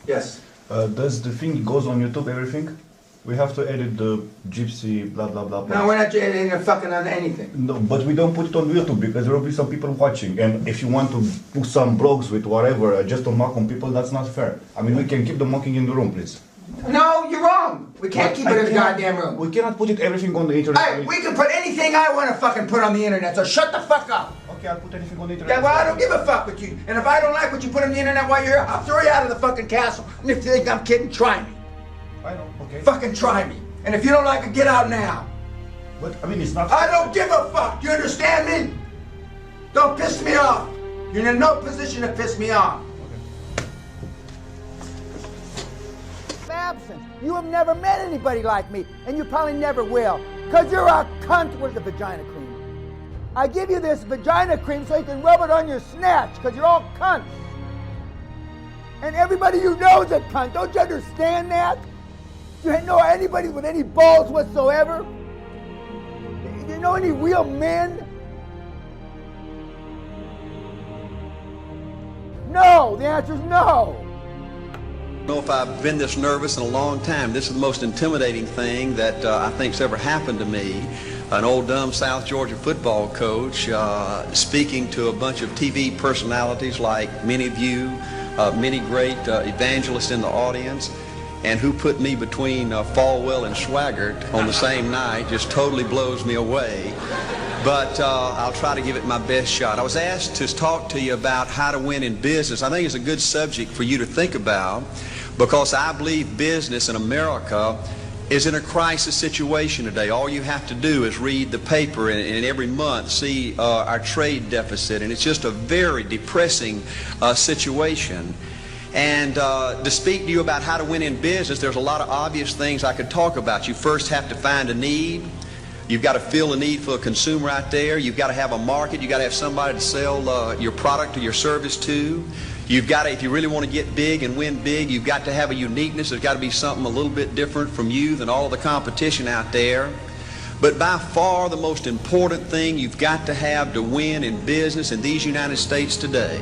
Yes. Does the thing goes on YouTube, everything? We have to edit the gypsy, blah, blah, blah, blah. No, we're not editing a fucking on anything. No, but we don't put it on YouTube because there will be some people watching. And if you want to put some blogs with whatever, just to mock on people, that's not fair. I mean, we can keep the mocking in the room, please. No, you're wrong. We can't keep it in the goddamn room. We cannot put it everything on the internet. Hey, we can put anything I want to fucking put on the internet, so shut the fuck up. Okay, I'll put anything on the internet. Yeah, well, I don't give a fuck with you. And if I don't like what you put on the internet while you're here, I'll throw you out of the fucking castle. And if you think I'm kidding, try me. I know, okay. Fucking try me. And if you don't like it, get out now. But, I mean, it's not... I don't give a fuck. You understand me? Don't piss me off. You're in no position to piss me off. Absent. You have never met anybody like me, and you probably never will, because you're a cunt with the vagina cream. I give you this vagina cream so you can rub it on your snatch, because you're all cunts. And everybody you know is a cunt. Don't you understand that? You know anybody with any balls whatsoever? You know any real men? No, the answer is no. I don't know if I've been this nervous in a long time. This is the most intimidating thing that I think's ever happened to me. An old dumb South Georgia football coach speaking to a bunch of TV personalities like many of you, many great evangelists in the audience, and who put me between Falwell and Swaggart on the same night just totally blows me away. But I'll try to give it my best shot. I was asked to talk to you about how to win in business. I think it's a good subject for you to think about because I believe business in America is in a crisis situation today. All you have to do is read the paper and every month see our trade deficit, and it's just a very depressing situation. And to speak to you about how to win in business, there's a lot of obvious things I could talk about. You first have to find a need. You've got to fill a need for a consumer out there. You've got to have a market. You've got to have somebody to sell your product or your service to. You've got to, if you really want to get big and win big, you've got to have a uniqueness. There's got to be something a little bit different from you than all of the competition out there. But by far the most important thing you've got to have to win in business in these United States today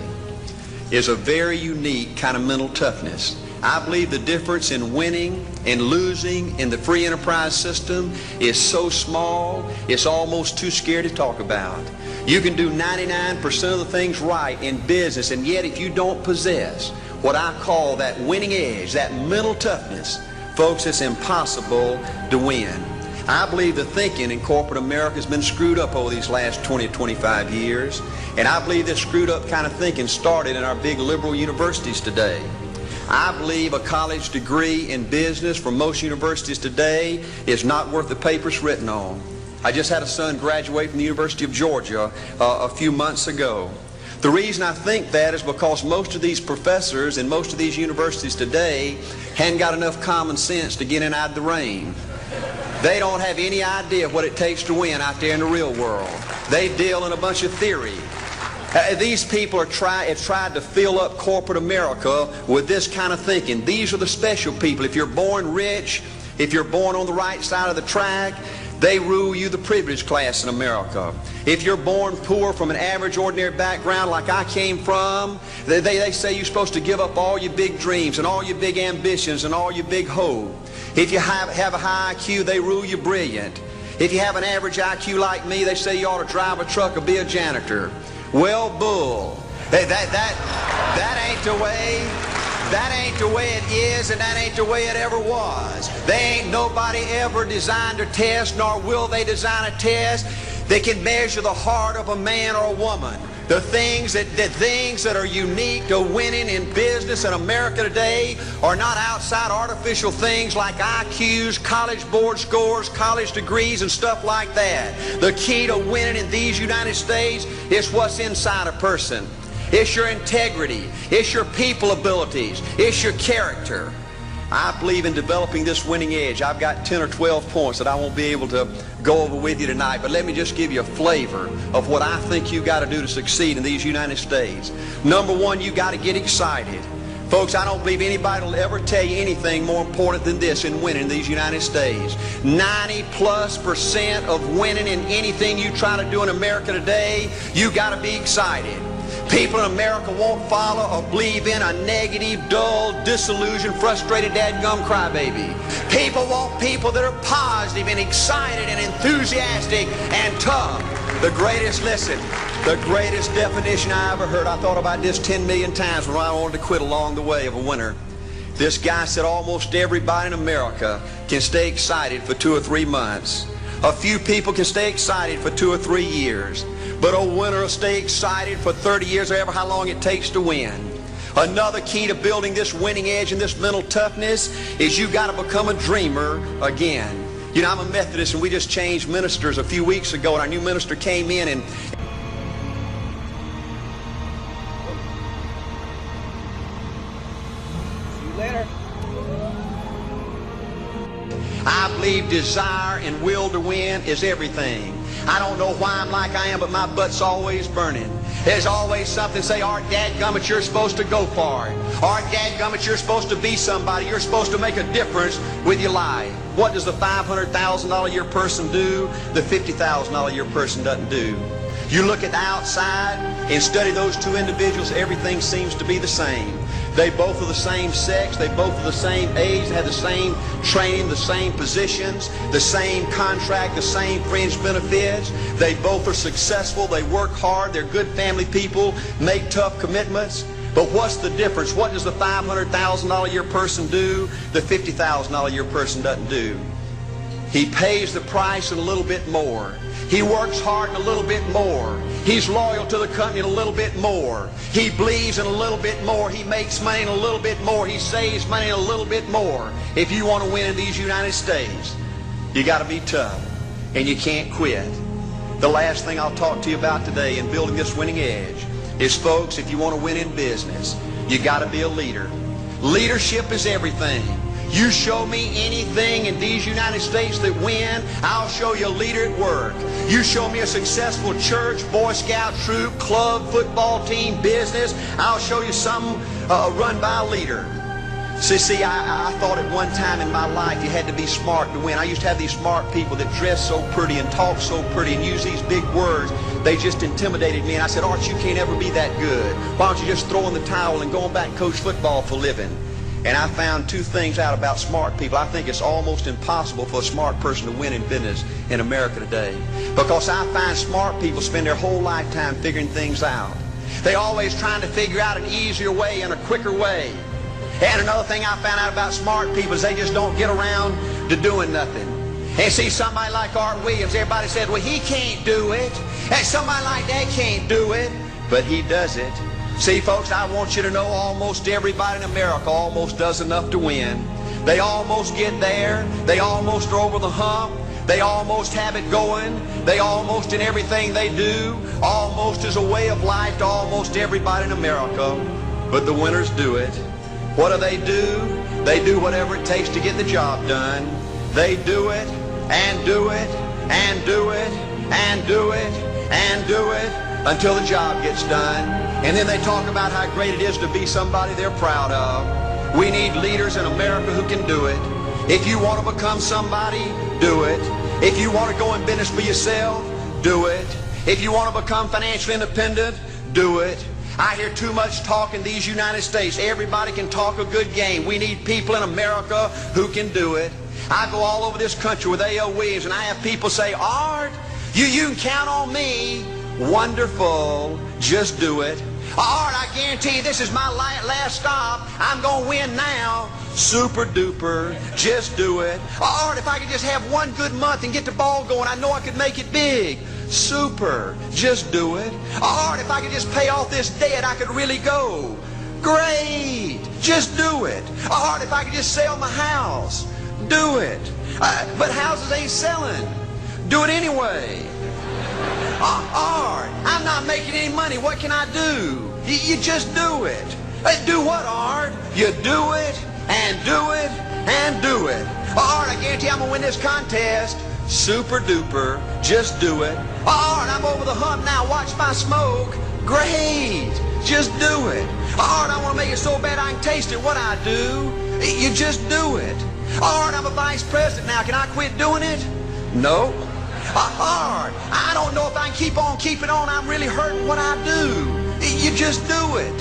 is a very unique kind of mental toughness. I believe the difference in winning and losing in the free enterprise system is so small, it's almost too scary to talk about. You can do 99% of the things right in business, and yet if you don't possess what I call that winning edge, that mental toughness, folks, it's impossible to win. I believe the thinking in corporate America has been screwed up over these last 20 or 25 years, and I believe this screwed up kind of thinking started in our big liberal universities today. I believe a college degree in business from most universities today is not worth the paper it's written on. I just had a son graduate from the University of Georgia a few months ago. The reason I think that is because most of these professors in most of these universities today hadn't got enough common sense to get in out of the rain. They don't have any idea what it takes to win out there in the real world. They deal in a bunch of theory. These people have tried to fill up corporate America with this kind of thinking. These are the special people. If you're born rich, if you're born on the right side of the track, they rule you, the privileged class in America. If you're born poor from an average, ordinary background like I came from, they say you're supposed to give up all your big dreams and all your big ambitions and all your big hope. If you have a high IQ, they rule you brilliant. If you have an average IQ like me, they say you ought to drive a truck or be a janitor. Well, bull. That ain't the way. That ain't the way it is, and that ain't the way it ever was. They ain't nobody ever designed a test, nor will they design a test that can measure the heart of a man or a woman. The things that are unique to winning in business in America today are not outside artificial things like IQs, college board scores, college degrees, and stuff like that. The key to winning in these United States is what's inside a person. It's your integrity. It's your people abilities. It's your character. I believe in developing this winning edge. I've got 10 or 12 points that I won't be able to go over with you tonight, but let me just give you a flavor of what I think you've got to do to succeed in these United States. Number one, you've got to get excited. Folks, I don't believe anybody will ever tell you anything more important than this in winning in these United States. 90+% of winning in anything you try to do in America today, you got to be excited. People in America won't follow or believe in a negative, dull, disillusioned, frustrated, dadgum crybaby. People want people that are positive and excited and enthusiastic and tough. The greatest definition I ever heard, I thought about this 10 million times when I wanted to quit along the way of a winter. This guy said almost everybody in America can stay excited for 2 or 3 months. A few people can stay excited for 2 or 3 years. But a winner will stay excited for 30 years or ever how long it takes to win. Another key to building this winning edge and this mental toughness is you got to become a dreamer again. You know, I'm a Methodist and we just changed ministers a few weeks ago, and our new minister came in and I believe desire and will to win is everything. I don't know why I'm like I am, but my butt's always burning. There's always something say, Art, dadgummit, you're supposed to go for it. Art, dadgummit, you're supposed to be somebody. You're supposed to make a difference with your life. What does the $500,000 a year person do? The $50,000 a year person doesn't do. You look at the outside and study those two individuals, everything seems to be the same. They both are the same sex, they both are the same age, they have the same training, the same positions, the same contract, the same fringe benefits. They both are successful, they work hard, they're good family people, make tough commitments. But what's the difference? What does the $500,000 a year person do? The $50,000 a year person doesn't do. He pays the price and a little bit more. He works hard and a little bit more. He's loyal to the company and a little bit more. He believes in a little bit more. He makes money and a little bit more. He saves money and a little bit more. If you want to win in these United States, you got to be tough and you can't quit. The last thing I'll talk to you about today in building this winning edge is, folks, if you want to win in business, you got to be a leader. Leadership is everything. You show me anything in these United States that win, I'll show you a leader at work. You show me a successful church, Boy Scout troop, club, football team, business, I'll show you something run by a leader. See, I thought at one time in my life you had to be smart to win. I used to have these smart people that dress so pretty and talk so pretty and use these big words. They just intimidated me, and I said, Art, you can't ever be that good. Why don't you just throw in the towel and go back and coach football for a living? And I found two things out about smart people. I think it's almost impossible for a smart person to win in business in America today. Because I find smart people spend their whole lifetime figuring things out. They're always trying to figure out an easier way and a quicker way. And another thing I found out about smart people is they just don't get around to doing nothing. And see, somebody like Art Williams, everybody said, well, he can't do it. And somebody like that can't do it. But he does it. See, folks, I want you to know almost everybody in America almost does enough to win. They almost get there. They almost are over the hump. They almost have it going. They almost in everything they do. Almost is a way of life to almost everybody in America. But the winners do it. What do? They do whatever it takes to get the job done. They do it and do it and do it and do it and do it until the job gets done. And then they talk about how great it is to be somebody they're proud of. We need leaders in America who can do it. If you want to become somebody, do it. If you want to go in business for yourself, do it. If you want to become financially independent, do it. I hear too much talk in these United States. Everybody can talk a good game. We need people in America who can do it. I go all over this country with A.L. Williams, and I have people say, Art, you can count on me. Wonderful. Just do it. Art, I guarantee you this is my last stop. I'm going to win now. Super duper. Just do it. Art, if I could just have one good month and get the ball going, I know I could make it big. Super. Just do it. Art, if I could just pay off this debt, I could really go. Great. Just do it. Art, if I could just sell my house. Do it. But houses ain't selling. Do it anyway. Art, I'm not making any money. What can I do? You just do it. Do what, Art? You do it and do it and do it. Art, I guarantee I'm going to win this contest. Super duper. Just do it. Art, I'm over the hump now. Watch my smoke. Great. Just do it. Art, I want to make it so bad I can taste it. What I do? You just do it. Art, I'm a vice president now. Can I quit doing it? No. Hard. I don't know if I can keep on keeping on. I'm really hurting what I do. You just do it.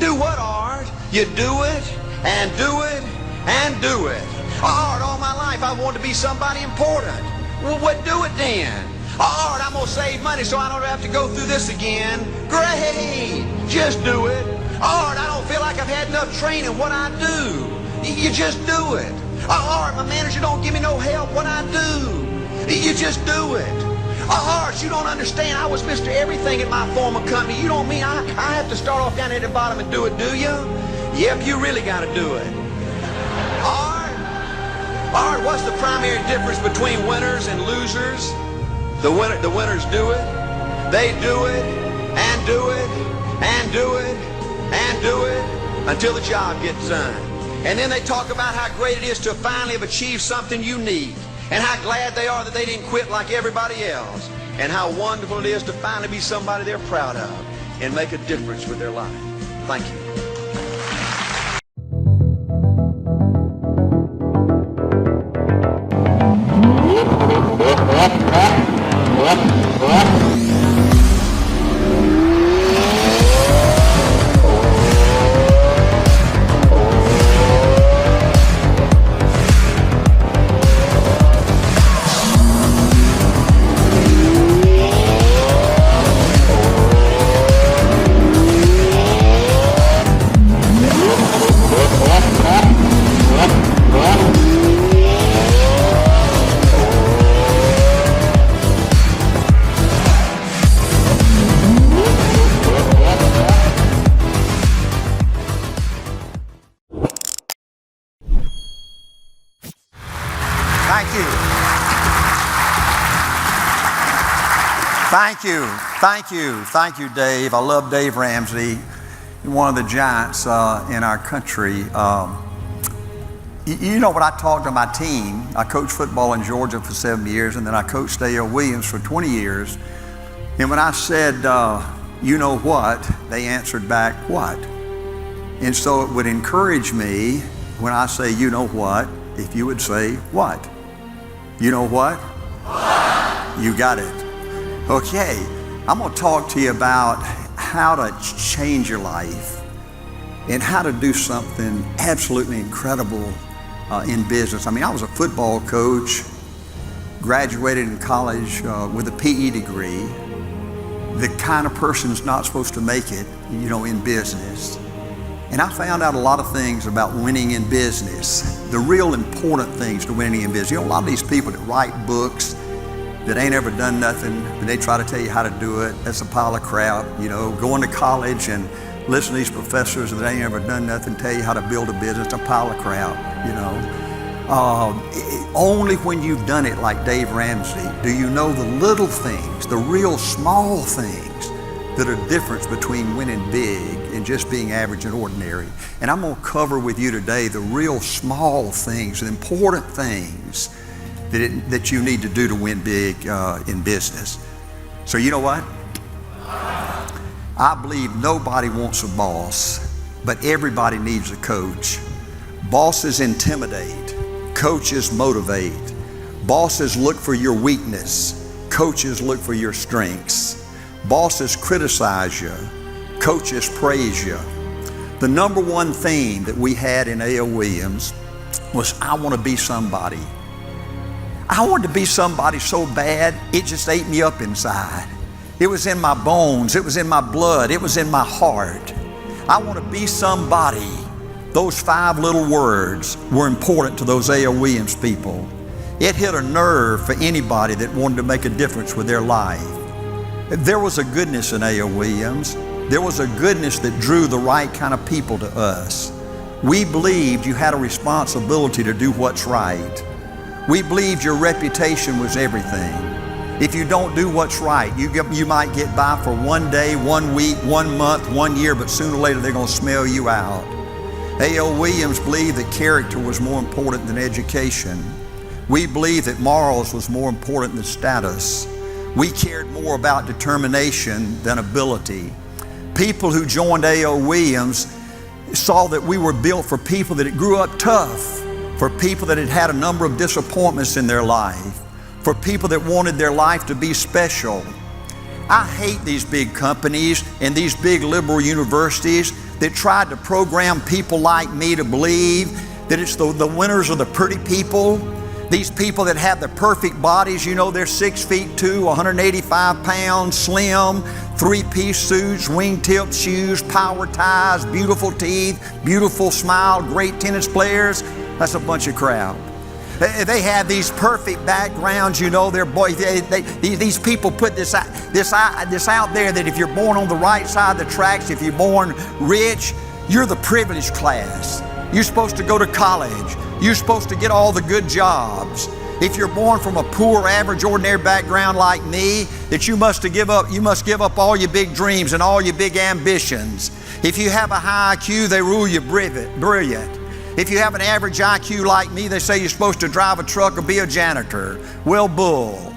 Do what, Art? You do it, and do it, and do it. Art, all my life I wanted to be somebody important. Well, what do it then? Art, I'm going to save money so I don't have to go through this again. Great. Just do it. Art, I don't feel like I've had enough training. What I do? You just do it. Art, my manager don't give me no help. What I do? You just do it. Art, you don't understand. I was Mr. Everything at my former company. You don't mean I have to start off down at the bottom and do it, do you? Yep, you really got to do it. Art, what's the primary difference between winners and losers? The winners do it. They do it, and do it, and do it, and do it, until the job gets done. And then they talk about how great it is to finally have achieved something unique, and how glad they are that they didn't quit like everybody else, and how wonderful it is to finally be somebody they're proud of and make a difference with their life. Thank you. Thank you, Dave. I love Dave Ramsey, one of the giants in our country. You know, when I talked to my team, I coached football in Georgia for 7 years, and then I coached A.L. Williams for 20 years. And when I said, you know what, they answered back, what? And so it would encourage me when I say, you know what, if you would say, what? You know what? What? You got it. Okay, I'm going to talk to you about how to change your life and how to do something absolutely incredible in business. I mean, I was a football coach, graduated in college with a PE degree. The kind of person is not supposed to make it, you know, in business. And I found out a lot of things about winning in business, the real important things to winning in business. You know, a lot of these people that write books that ain't ever done nothing, but they try to tell you how to do it, that's a pile of crap. You know, going to college and listen to these professors that ain't ever done nothing tell you how to build a business, a pile of crap, you know. Only when you've done it like Dave Ramsey do you know the little things, the real small things that are the difference between winning big and just being average and ordinary. And I'm going to cover with you today the real small things, the important things that you need to do to win big in business. So you know what? I believe nobody wants a boss, but everybody needs a coach. Bosses intimidate, coaches motivate. Bosses look for your weakness, coaches look for your strengths. Bosses criticize you, coaches praise you. The number one theme that we had in A.L. Williams was, I want to be somebody. I wanted to be somebody so bad, it just ate me up inside. It was in my bones, it was in my blood, it was in my heart. I want to be somebody. Those 5 little words were important to those A.L. Williams people. It hit a nerve for anybody that wanted to make a difference with their life. There was a goodness in A.L. Williams. There was a goodness that drew the right kind of people to us. We believed you had a responsibility to do what's right. We believed your reputation was everything. If you don't do what's right, you might get by for 1 day, 1 week, 1 month, 1 year, but sooner or later they're going to smell you out. A.L. Williams believed that character was more important than education. We believed that morals was more important than status. We cared more about determination than ability. People who joined A.L. Williams saw that we were built for people that grew up tough, for people that had had a number of disappointments in their life, for people that wanted their life to be special. I hate these big companies and these big liberal universities that tried to program people like me to believe that it's the winners are the pretty people. These people that have the perfect bodies, you know, they're 6'2", 185 pounds, slim, three-piece suits, wingtip shoes, power ties, beautiful teeth, beautiful smile, great tennis players. That's a bunch of crap. They have these perfect backgrounds, you know. These people put this out there that if you're born on the right side of the tracks, if you're born rich, you're the privileged class. You're supposed to go to college. You're supposed to get all the good jobs. If you're born from a poor, average, ordinary background like me, that you must give up all your big dreams and all your big ambitions. If you have a high IQ, they rule you brilliant. If you have an average IQ like me, they say you're supposed to drive a truck or be a janitor. Well, bull.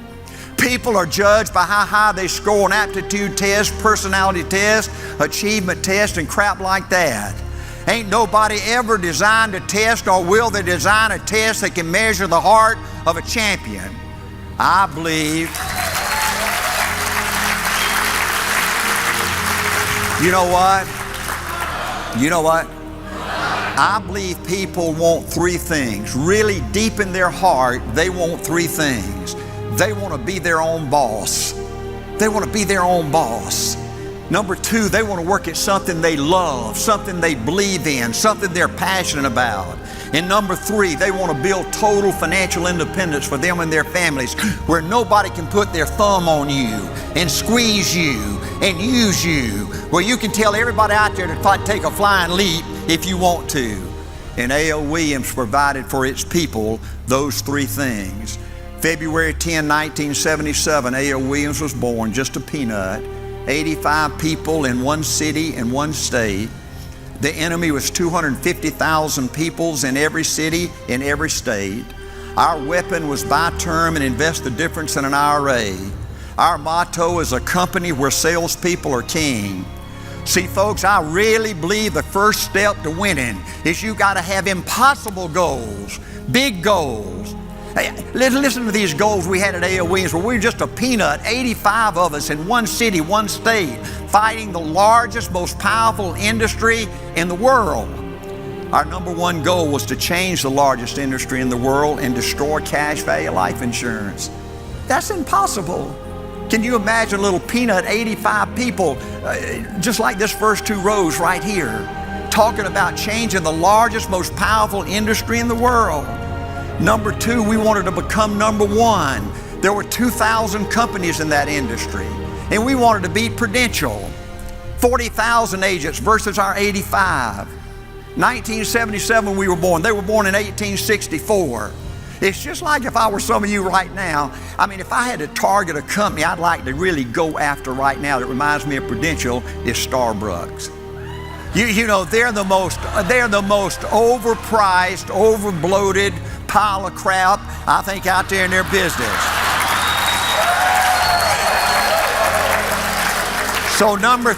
People are judged by how high they score on aptitude tests, personality tests, achievement tests, and crap like that. Ain't nobody ever designed a test, or will they design a test that can measure the heart of a champion. I believe. You know what? I believe people want three things. Really deep in their heart, they want three things. They want to be their own boss. They want to be their own boss. Number two, they want to work at something they love, something they believe in, something they're passionate about. And number three, they want to build total financial independence for them and their families, where nobody can put their thumb on you and squeeze you and use you, where you can tell everybody out there to take a flying leap if you want to. And A.L. Williams provided for its people those three things. February 10, 1977, A.L. Williams was born, just a peanut. 85 people in one city and one state. The enemy was 250,000 peoples in every city, in every state. Our weapon was buy term and invest the difference in an IRA. Our motto is a company where salespeople are king. See, folks, I really believe the first step to winning is you got to have impossible goals, big goals. Hey, listen to these goals we had at A.L. Williams, where we were just a peanut, 85 of us in one city, one state, fighting the largest, most powerful industry in the world. Our number one goal was to change the largest industry in the world and destroy cash value life insurance. That's impossible. Can you imagine a little peanut, 85 people, just like this first two rows right here, talking about changing the largest, most powerful industry in the world? Number two, we wanted to become number one. There were 2,000 companies in that industry, and we wanted to beat Prudential. 40,000 agents versus our 85. 1977 we were born. They were born in 1864. It's just like if I were some of you right now. I mean, if I had to target a company I'd like to really go after right now that reminds me of Prudential, is Starbucks. You know, they're the most overpriced, overbloated pile of crap, I think, out there in their business. So number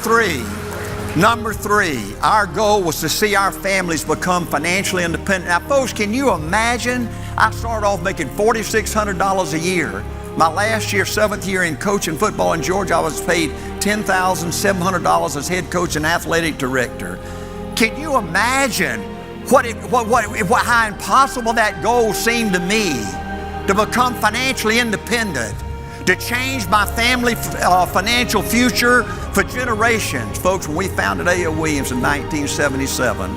three, our goal was to see our families become financially independent. Now, folks, can you imagine? I started off making $4,600 a year. My last year, 7th year in coaching football in Georgia, I was paid $10,700 as head coach and athletic director. Can you imagine how impossible that goal seemed to me, to become financially independent, to change my family financial future for generations? Folks, when we founded A.L. Williams in 1977,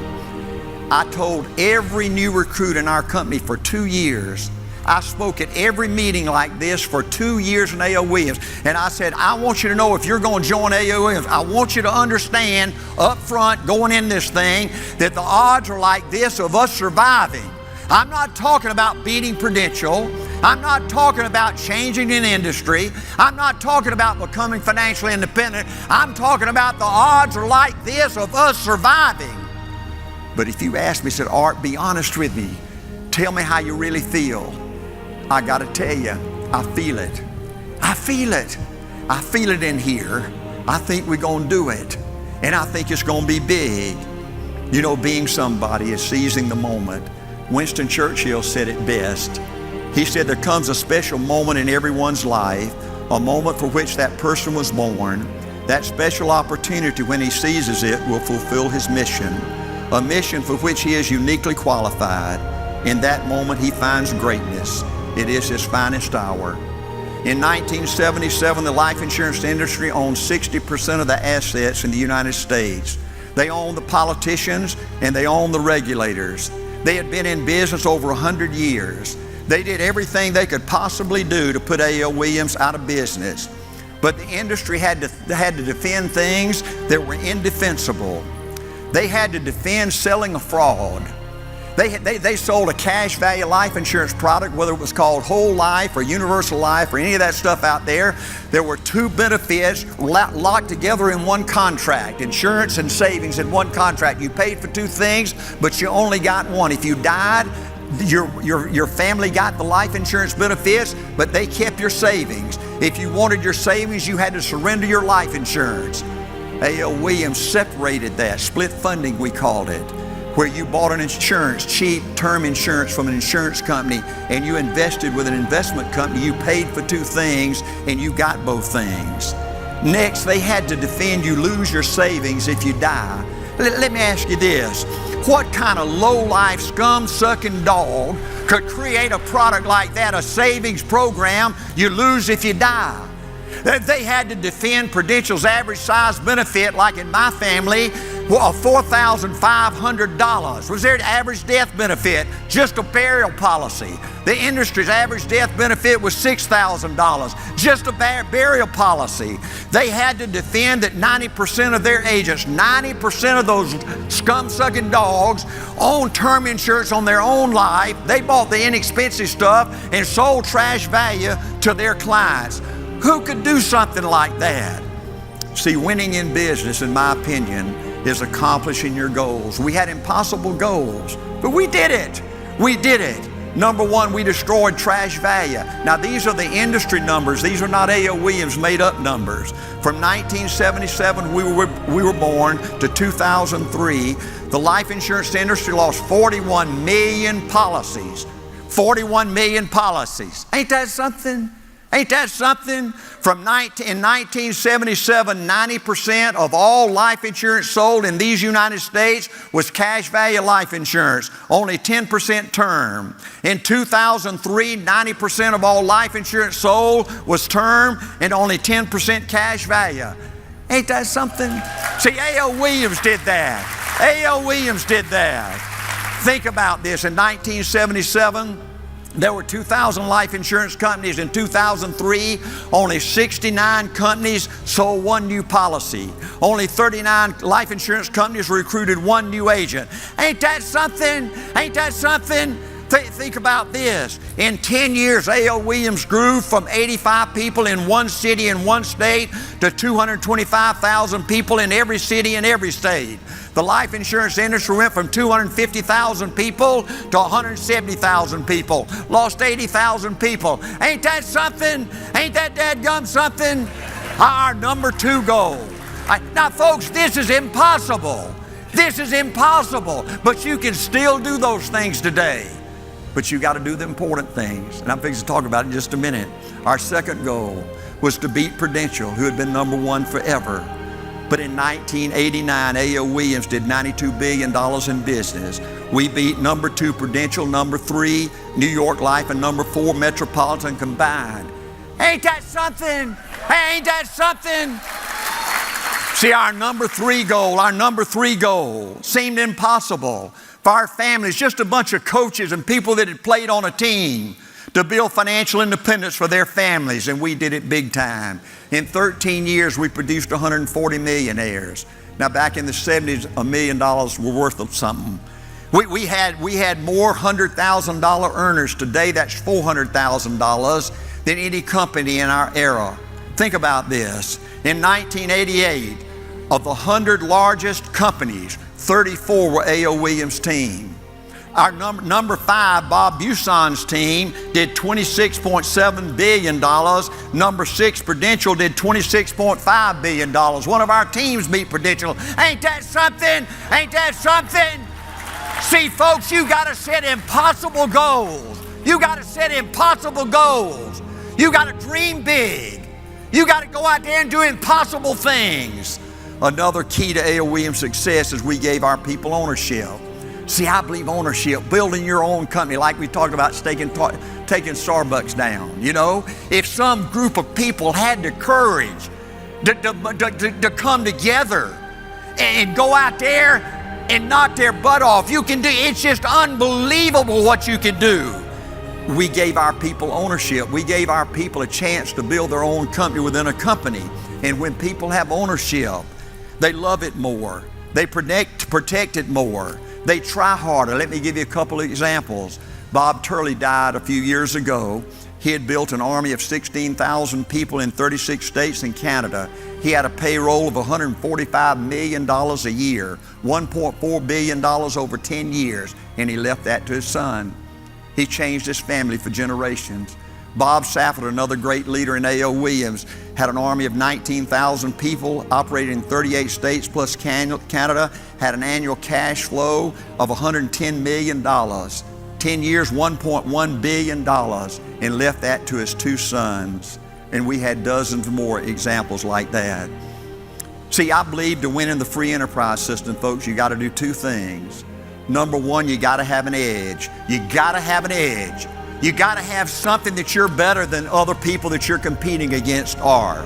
I told every new recruit in our company for 2 years. I spoke at every meeting like this for 2 years in A.L. Williams. And I said, I want you to know, if you're going to join A.L. Williams, I want you to understand up front going in this thing that the odds are like this of us surviving. I'm not talking about beating Prudential. I'm not talking about changing an industry. I'm not talking about becoming financially independent. I'm talking about the odds are like this of us surviving. But if you ask me, said, Art, be honest with me. Tell me how you really feel. I got to tell you, I feel it. I feel it. I feel it in here. I think we're going to do it. And I think it's going to be big. You know, being somebody is seizing the moment. Winston Churchill said it best. He said there comes a special moment in everyone's life, a moment for which that person was born. That special opportunity, when he seizes it, will fulfill his mission, a mission for which he is uniquely qualified. In that moment, he finds greatness. It is his finest hour. In 1977, the life insurance industry owned 60% of the assets in the United States. They owned the politicians and they owned the regulators. They had been in business over 100 years. They did everything they could possibly do to put A.L. Williams out of business. But the industry had to defend things that were indefensible. They had to defend selling a fraud. They sold a cash value life insurance product, whether it was called whole life or universal life or any of that stuff out there. There were two benefits locked together in one contract, insurance and savings in one contract. You paid for two things, but you only got one. If you died, your family got the life insurance benefits, but they kept your savings. If you wanted your savings, you had to surrender your life insurance. A.L. Williams separated that, split funding we called it, where you bought an insurance, cheap term insurance from an insurance company, and you invested with an investment company. You paid for two things and you got both things. Next, they had to defend you lose your savings if you die. Let me ask you this. What kind of low-life, scum-sucking dog could create a product like that, a savings program you lose if you die? They had to defend Prudential's average size benefit, like in my family, of $4,500. Was their average death benefit just a burial policy? The industry's average death benefit was $6,000, just a burial policy. They had to defend that 90% of their agents, 90% of those scum-sucking dogs, owned term insurance on their own life. They bought the inexpensive stuff and sold trash value to their clients. Who could do something like that? See, winning in business, in my opinion, is accomplishing your goals. We had impossible goals, but we did it. We did it. Number one, we destroyed trash value. Now, these are the industry numbers. These are not A.L. Williams made-up numbers. From 1977, we were born, to 2003, the life insurance industry lost 41 million policies. 41 million policies. Ain't that something? Ain't that something? In 1977, 90% of all life insurance sold in these United States was cash value life insurance, only 10% term. In 2003, 90% of all life insurance sold was term and only 10% cash value. Ain't that something? See, A.L. Williams did that. A.L. Williams did that. Think about this. In 1977, there were 2,000 life insurance companies. In 2003, only 69 companies sold one new policy. Only 39 life insurance companies recruited one new agent. Ain't that something? Ain't that something? Think about this. In 10 years, A.L. Williams grew from 85 people in one city in one state to 225,000 people in every city in every state. The life insurance industry went from 250,000 people to 170,000 people. Lost 80,000 people. Ain't that something? Ain't that dadgum something? Our number two goal. Now, folks, this is impossible. This is impossible. But you can still do those things today. But you got to do the important things. And I'm fixing to talk about it in just a minute. Our second goal was to beat Prudential, who had been number one forever. But in 1989, A.L. Williams did $92 billion in business. We beat number two Prudential, number three New York Life, and number four Metropolitan combined. Ain't that something? Ain't that something? See, our number three goal seemed impossible for our families, just a bunch of coaches and people that had played on a team, to build financial independence for their families, and we did it big time. In 13 years, we produced 140 millionaires. Now, back in the 70s, $1 million were worth of something. We had more $100,000 earners today. That's $400,000 than any company in our era. Think about this. In 1988, of the 100 largest companies, 34 were A.L. Williams' team. Our number five, Bob Buson's team, did $26.7 billion. Number six, Prudential, did $26.5 billion. One of our teams beat Prudential. Ain't that something? Ain't that something? See, folks, you got to set impossible goals. You got to set impossible goals. You got to dream big. You got to go out there and do impossible things. Another key to A.O. Williams' success is we gave our people ownership. See, I believe ownership, building your own company, like we talked about taking Starbucks down. You know, if some group of people had the courage to come together and go out there and knock their butt off, you can do. It's just unbelievable what you can do. We gave our people ownership. We gave our people a chance to build their own company within a company. And when people have ownership, they love it more. They protect it more. They try harder. Let me give you a couple of examples. Bob Turley died a few years ago. He had built an army of 16,000 people in 36 states and Canada. He had a payroll of $145 million a year, $1.4 billion over 10 years, and he left that to his son. He changed his family for generations. Bob Safford, another great leader in A.O. Williams, had an army of 19,000 people, operated in 38 states plus Canada, had an annual cash flow of $110 million. 10 years, $1.1 billion, and left that to his two sons. And we had dozens more examples like that. See, I believe to win in the free enterprise system, folks, you got to do two things. Number one, you got to have an edge. You got to have an edge. You got to have something that you're better than other people that you're competing against are.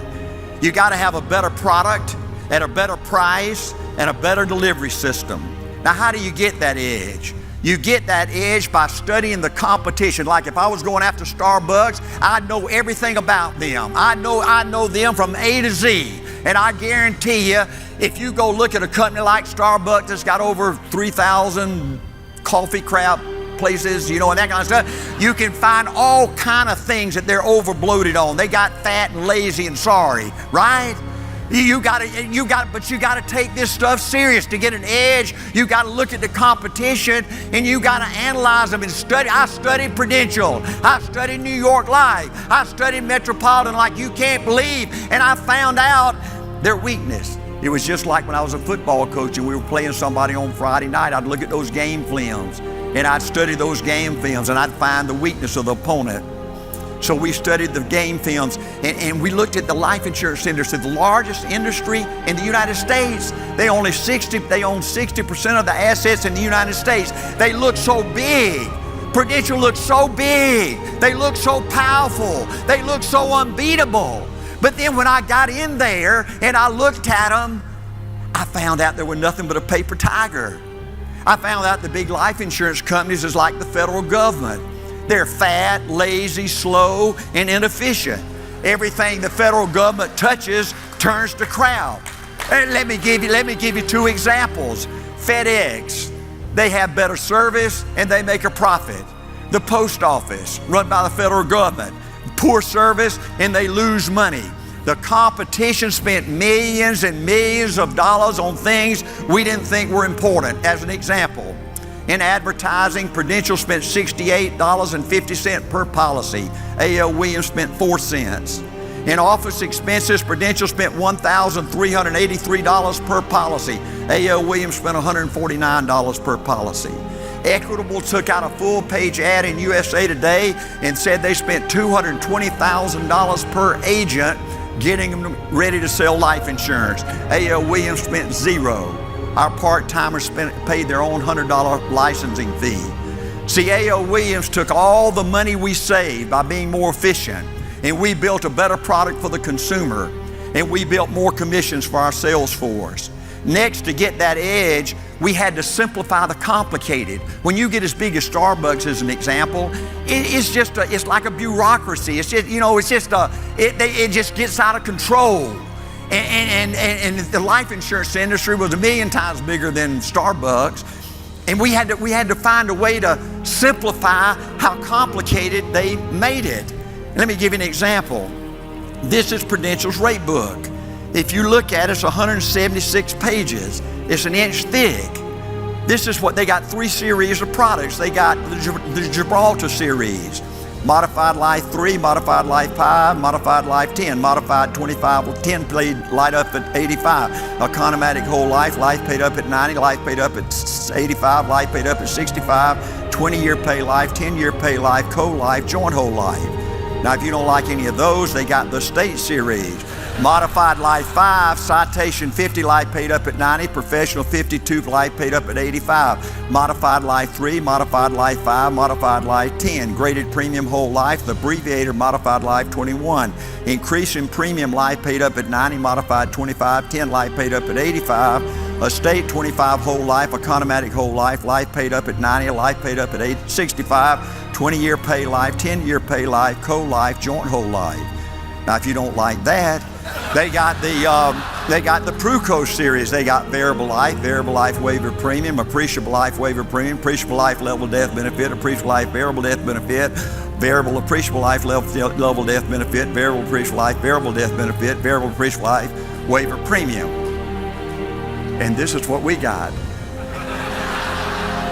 You got to have a better product at a better price and a better delivery system. Now, how do you get that edge? You get that edge by studying the competition. Like if I was going after Starbucks, I'd know everything about them. I know them from A to Z. And I guarantee you, if you go look at a company like Starbucks that's got over 3,000 coffee crap places, you know, and that kind of stuff, you can find all kind of things that they're over bloated on. They got fat and lazy and sorry, right? But you got to take this stuff serious. To get an edge, you got to look at the competition and you got to analyze them and study. I studied Prudential. I studied New York Life. I studied Metropolitan like you can't believe. And I found out their weakness. It was just like when I was a football coach and we were playing somebody on Friday night. I'd look at those game films and I'd study those game films and I'd find the weakness of the opponent. So we studied the game films and we looked at the life insurance industry, the largest industry in the United States. They own 60% of the assets in the United States. They look so big. Prudential looks so big. They look so powerful. They look so unbeatable. But then when I got in there and I looked at them, I found out they were nothing but a paper tiger. I found out the big life insurance companies is like the federal government. They're fat, lazy, slow, and inefficient. Everything the federal government touches turns to crap. And let me give you two examples. FedEx, they have better service and they make a profit. The post office, run by the federal government, poor service and they lose money. The competition spent millions and millions of dollars on things we didn't think were important. As an example, in advertising, Prudential spent $68.50 per policy. A.O. Williams spent 4 cents. In office expenses, Prudential spent $1,383 per policy. A.O. Williams spent $149 per policy. Equitable took out a full-page ad in USA Today and said they spent $220,000 per agent getting them ready to sell life insurance. A.O. Williams spent $0. Our part-timers paid their own $100 licensing fee. See, A.O. Williams took all the money we saved by being more efficient, and we built a better product for the consumer, and we built more commissions for our sales force. Next, to get that edge, we had to simplify the complicated. When you get as big as Starbucks as an example, it's like a bureaucracy. It just gets out of control. And the life insurance industry was 1,000,000 times bigger than Starbucks. And we had to find a way to simplify how complicated they made it. Let me give you an example. This is Prudential's rate book. If you look at it, it's 176 pages. It's an inch thick. This is what they got: 3 series of products. They got the Gibraltar series. Modified Life 3, Modified Life 5, Modified Life 10, Modified 25, well, 10 paid light up at 85. Economatic Whole Life, Life paid up at 90, Life paid up at 85, Life paid up at 65, 20-year pay life, 10-year pay life, co-life, joint whole life. Now, if you don't like any of those, they got the state series. Modified Life 5, Citation 50, life paid up at 90, Professional 52, life paid up at 85. Modified Life 3, Modified Life 5, Modified Life 10. Graded Premium Whole Life, the abbreviator Modified Life 21. Increasing Premium, life paid up at 90, Modified 25, 10, life paid up at 85. Estate 25 Whole Life, Economatic Whole Life, life paid up at 90, life paid up at 65. 20-year pay life, 10-year pay life, co-life, joint whole life. Now, if you don't like that, they got the Pruco series. They got variable life waiver premium, appreciable life waiver premium, appreciable life level death benefit, appreciable life variable death benefit, variable appreciable life level death benefit, variable appreciable life variable death benefit, variable appreciable life waiver premium. And this is what we got.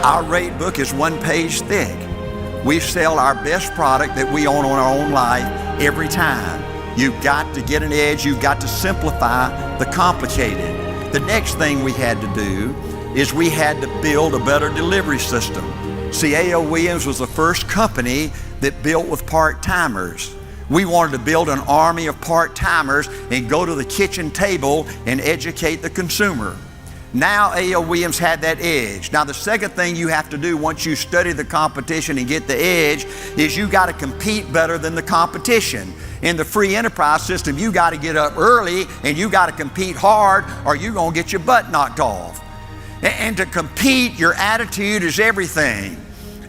Our rate book is 1 page thick. We sell our best product that we own on our own life every time. You've got to get an edge. You've got to simplify the complicated. The next thing we had to do is we had to build a better delivery system. See, A.L. Williams was the first company that built with part-timers. We wanted to build an army of part-timers and go to the kitchen table and educate the consumer. Now A.L. Williams had that edge. Now the second thing you have to do once you study the competition and get the edge is you got to compete better than the competition. In the free enterprise system, you got to get up early and you got to compete hard or you're going to get your butt knocked off. And to compete, your attitude is everything.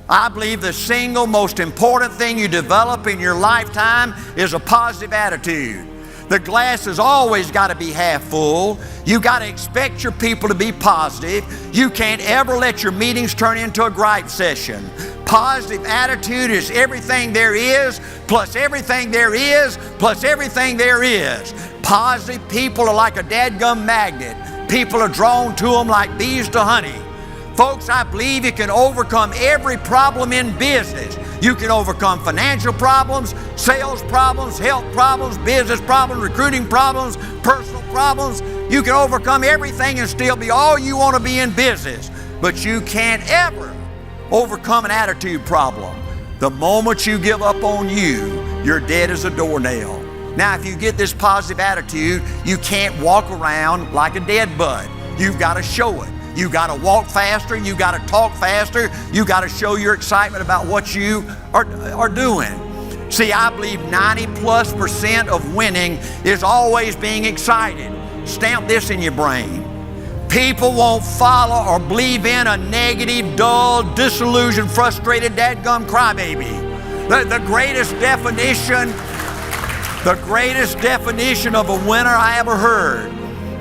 I believe the single most important thing you develop in your lifetime is a positive attitude. The glass has always got to be half full. You got to expect your people to be positive. You can't ever let your meetings turn into a gripe session. Positive attitude is everything there is, plus everything there is, plus everything there is. Positive people are like a dadgum magnet. People are drawn to them like bees to honey. Folks, I believe you can overcome every problem in business. You can overcome financial problems, sales problems, health problems, business problems, recruiting problems, personal problems. You can overcome everything and still be all you want to be in business. But you can't ever overcome an attitude problem. The moment you give up on you, you're dead as a doornail. Now, if you get this positive attitude, you can't walk around like a dead bud. You've got to show it. You got to walk faster. You got to talk faster. You got to show your excitement about what you are doing. See, I believe 90+% of winning is always being excited. Stamp this in your brain. People won't follow or believe in a negative, dull, disillusioned, frustrated, dadgum crybaby. The greatest definition of a winner I ever heard.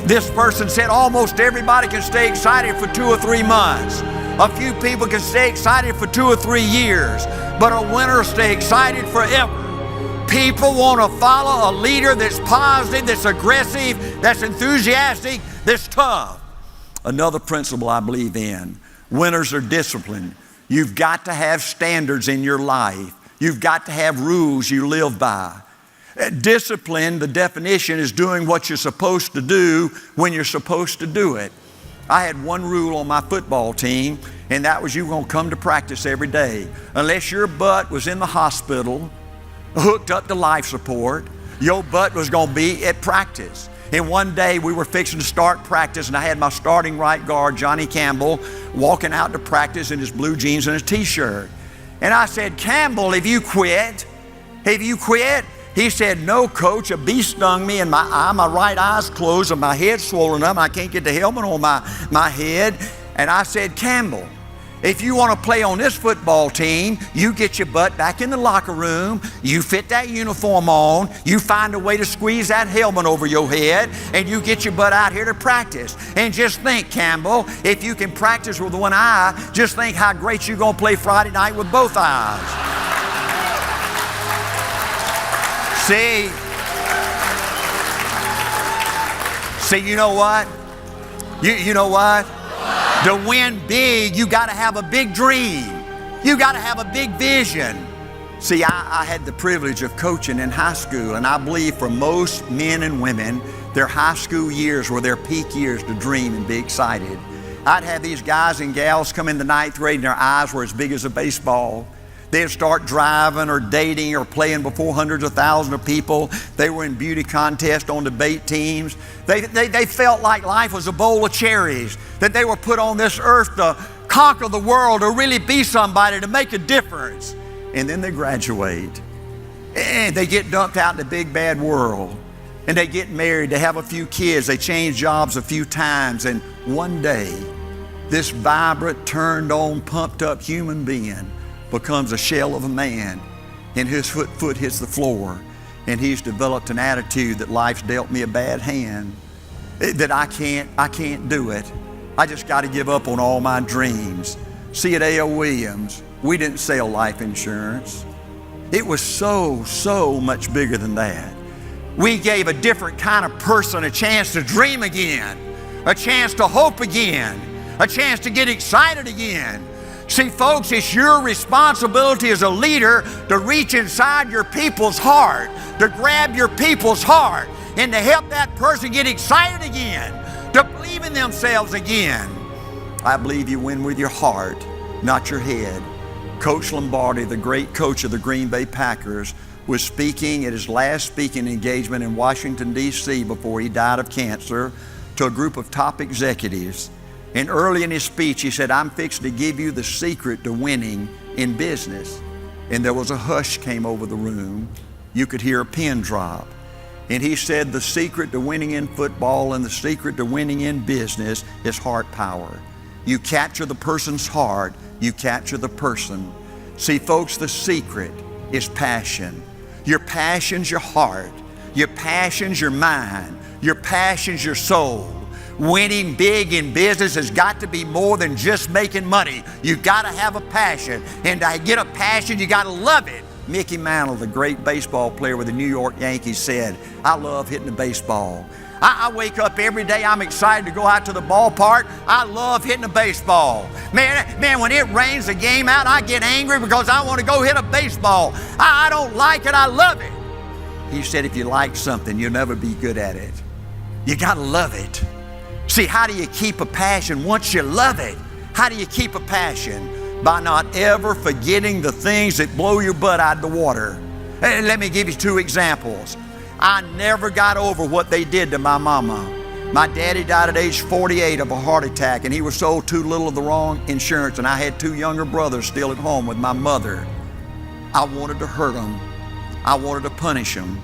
This person said almost everybody can stay excited for 2 or 3 months. A few people can stay excited for 2 or 3 years, but a winner stay excited forever. People want to follow a leader that's positive, that's aggressive, that's enthusiastic, that's tough. Another principle I believe in, winners are disciplined. You've got to have standards in your life. You've got to have rules you live by. Discipline, the definition, is doing what you're supposed to do when you're supposed to do it. I had one rule on my football team, and that was you were going to come to practice every day. Unless your butt was in the hospital, hooked up to life support, your butt was going to be at practice. And one day we were fixing to start practice, and I had my starting right guard, Johnny Campbell, walking out to practice in his blue jeans and his t-shirt. And I said, "Campbell, have you quit? Have you quit?" He said, "No, coach, a bee stung me in my eye. My right eye's closed and my head's swollen up. I can't get the helmet on my head." And I said, "Campbell, if you want to play on this football team, you get your butt back in the locker room, you fit that uniform on, you find a way to squeeze that helmet over your head, and you get your butt out here to practice. And just think, Campbell, if you can practice with one eye, just think how great you're going to play Friday night with both eyes." See, you know what? You know what? To win big, you got to have a big dream. You got to have a big vision. See, I had the privilege of coaching in high school, and I believe for most men and women, their high school years were their peak years to dream and be excited. I'd have these guys and gals come in the ninth grade and their eyes were as big as a baseball. They'd start driving or dating or playing before hundreds of thousands of people. They were in beauty contests on debate teams. They felt like life was a bowl of cherries, that they were put on this earth to conquer the world, to really be somebody, to make a difference. And then they graduate and they get dumped out in the big bad world, and they get married, they have a few kids, they change jobs a few times, and one day this vibrant, turned on, pumped up human being becomes a shell of a man, and his foot hits the floor, and he's developed an attitude that life's dealt me a bad hand, that I can't do it. I just got to give up on all my dreams. See, at A.L. Williams, we didn't sell life insurance. It was so much bigger than that. We gave a different kind of person a chance to dream again, a chance to hope again, a chance to get excited again. See, folks, it's your responsibility as a leader to reach inside your people's heart, to grab your people's heart, and to help that person get excited again, to believe in themselves again. I believe you win with your heart, not your head. Coach Lombardi, the great coach of the Green Bay Packers, was speaking at his last speaking engagement in Washington, D.C. before he died of cancer to a group of top executives. And early in his speech, he said, I'm fixing to give you the secret to winning in business. And there was a hush came over the room. You could hear a pin drop. And he said, the secret to winning in football and the secret to winning in business is heart power. You capture the person's heart, you capture the person. See, folks, the secret is passion. Your passion's your heart. Your passion's your mind. Your passion's your soul. Winning big in business has got to be more than just making money. You've got to have a passion. And to get a passion, you got to love it. Mickey Mantle, the great baseball player with the New York Yankees, said, I love hitting the baseball. I wake up every day, I'm excited to go out to the ballpark. I love hitting a baseball. Man, when it rains the game out, I get angry because I want to go hit a baseball. I don't like it, I love it. He said, if you like something, you'll never be good at it. You got to love it. See, how do you keep a passion once you love it? How do you keep a passion? By not ever forgetting the things that blow your butt out of the water. And let me give you two examples. I never got over what they did to my mama. My daddy died at age 48 of a heart attack, and he was sold too little of the wrong insurance, and I had two younger brothers still at home with my mother. I wanted to hurt them. I wanted to punish them.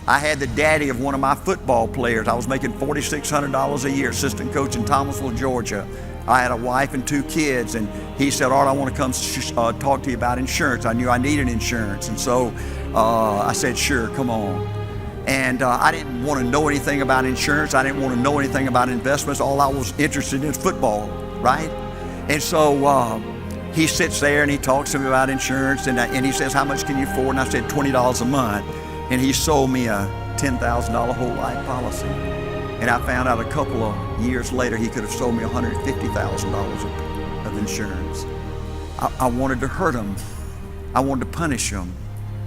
I had the daddy of one of my football players. I was making $4,600 a year, assistant coach in Thomasville, Georgia. I had a wife and two kids, and he said, Art, I want to come talk to you about insurance. I knew I needed insurance, and so I said, sure, come on. And I didn't want to know anything about insurance. I didn't want to know anything about investments. All I was interested in is football, right? And so he sits there and he talks to me about insurance, and he says, how much can you afford? And I said, $20 a month. And he sold me a $10,000 whole life policy. And I found out a couple of years later he could have sold me $150,000 of insurance. I wanted to hurt him. I wanted to punish him.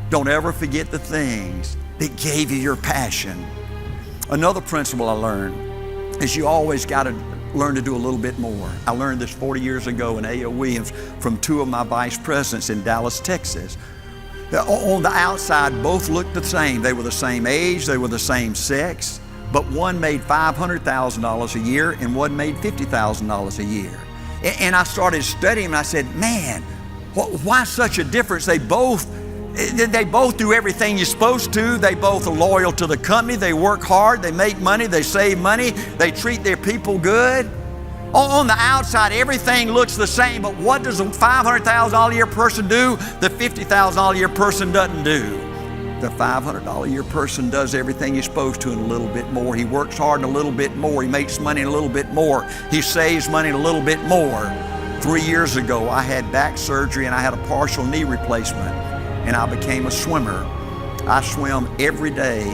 Don't ever forget the things that gave you your passion. Another principle I learned is you always got to learn to do a little bit more. I learned this 40 years ago in A.O. Williams from two of my vice presidents in Dallas, Texas. On the outside, both looked the same. They were the same age, they were the same sex, but one made $500,000 a year and one made $50,000 a year. And I started studying and I said, man, why such a difference? They both do everything you're supposed to. They both are loyal to the company. They work hard. They make money. They save money. They treat their people good. On the outside, everything looks the same, but what does a $500,000 a year person do the $50,000 a year person doesn't do? The $500 a year person does everything he's supposed to and a little bit more. He works hard and a little bit more. He makes money a little bit more. He saves money a little bit more. 3 years ago, I had back surgery and I had a partial knee replacement, and I became a swimmer. I swim every day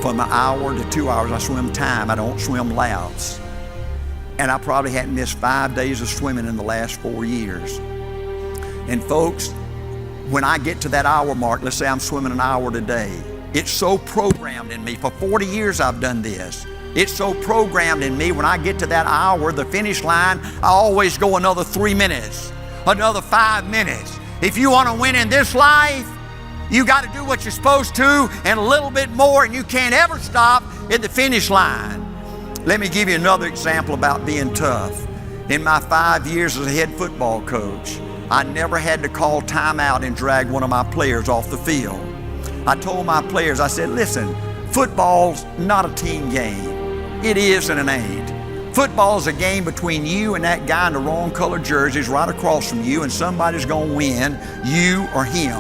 from an hour to 2 hours. I swim time. I don't swim laps. And I probably hadn't missed 5 days of swimming in the last 4 years. And folks, when I get to that hour mark, let's say I'm swimming an hour today, it's so programmed in me. For 40 years I've done this. It's so programmed in me. When I get to that hour, the finish line, I always go another 3 minutes, another 5 minutes. If you want to win in this life, you got to do what you're supposed to and a little bit more, and you can't ever stop at the finish line. Let me give you another example about being tough. In my 5 years as a head football coach, I never had to call timeout and drag one of my players off the field. I told my players, I said, listen, football's not a team game. It is and it ain't. Football is a game between you and that guy in the wrong colored jerseys right across from you, and somebody's going to win, you or him.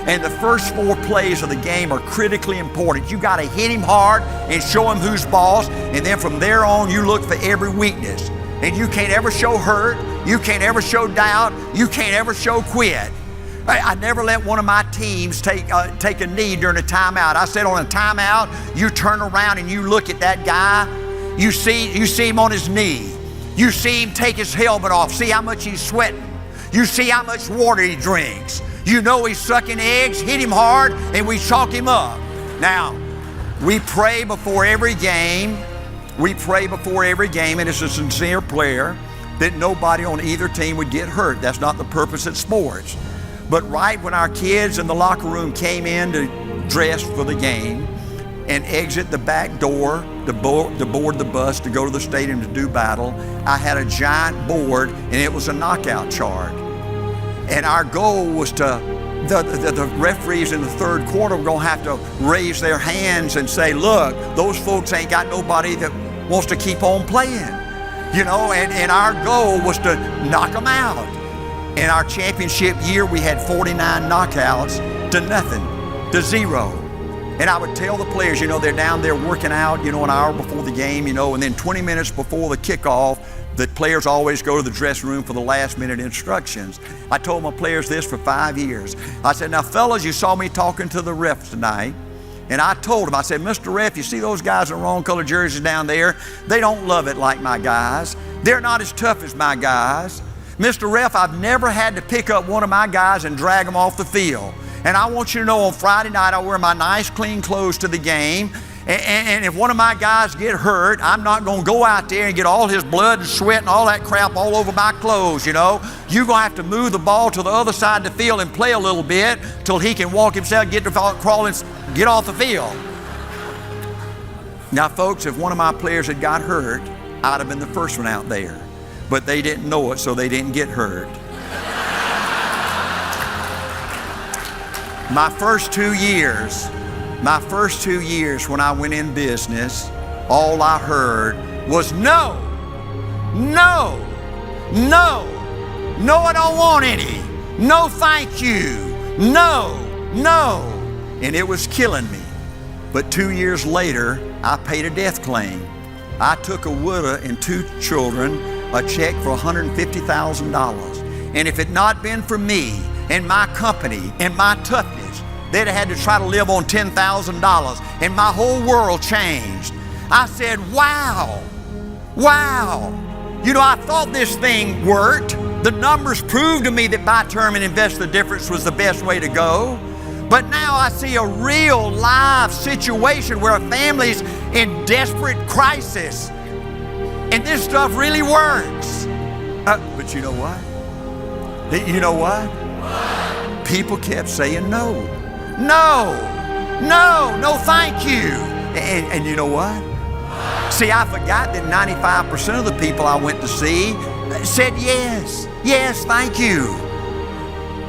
And the first 4 plays of the game are critically important. You got to hit him hard and show him who's boss, and then from there on, you look for every weakness. And you can't ever show hurt, you can't ever show doubt, you can't ever show quit. I never let one of my teams take a knee during a timeout. I said on a timeout, you turn around and you look at that guy, you see him on his knee, you see him take his helmet off, see how much he's sweating, you see how much water he drinks, you know he's sucking eggs, hit him hard, and we chalk him up. Now, we pray before every game. We pray before every game, and it's a sincere prayer that nobody on either team would get hurt. That's not the purpose of sports. But right when our kids in the locker room came in to dress for the game and exit the back door to board the bus to go to the stadium to do battle, I had a giant board, and it was a knockout chart. And our goal was the referees in the third quarter were going to have to raise their hands and say, look, those folks ain't got nobody that wants to keep on playing. You know, and our goal was to knock them out. In our championship year, we had 49 knockouts to nothing, to 0. And I would tell the players, you know, they're down there working out, you know, an hour before the game, you know, and then 20 minutes before the kickoff, the players always go to the dressing room for the last minute instructions. I told my players this for 5 years. I said, now fellas, you saw me talking to the refs tonight. And I told him, I said, Mr. Ref, you see those guys in the wrong color jerseys down there? They don't love it like my guys. They're not as tough as my guys. Mr. Ref, I've never had to pick up one of my guys and drag them off the field. And I want you to know on Friday night, I wear my nice clean clothes to the game. And if one of my guys get hurt, I'm not going to go out there and get all his blood and sweat and all that crap all over my clothes, you know. You're going to have to move the ball to the other side of the field and play a little bit till he can walk himself, crawl and get off the field. Now, folks, if one of my players had got hurt, I'd have been the first one out there. But they didn't know it, so they didn't get hurt. My first 2 years when I went in business, all I heard was no, no, no, no, I don't want any, no thank you, no, no, and it was killing me. But 2 years later, I paid a death claim. I took a widow and 2 children a check for $150,000. And if it not been for me and my company and my toughness, they'd have had to try to live on $10,000, and my whole world changed. I said, wow, wow. You know, I thought this thing worked. The numbers proved to me that buy term and invest the difference was the best way to go. But now I see a real live situation where a family's in desperate crisis, and this stuff really works. But you know what? You know what? People kept saying no. No, no, no thank you. And you know what? See, I forgot that 95% of the people I went to see said yes, yes, thank you.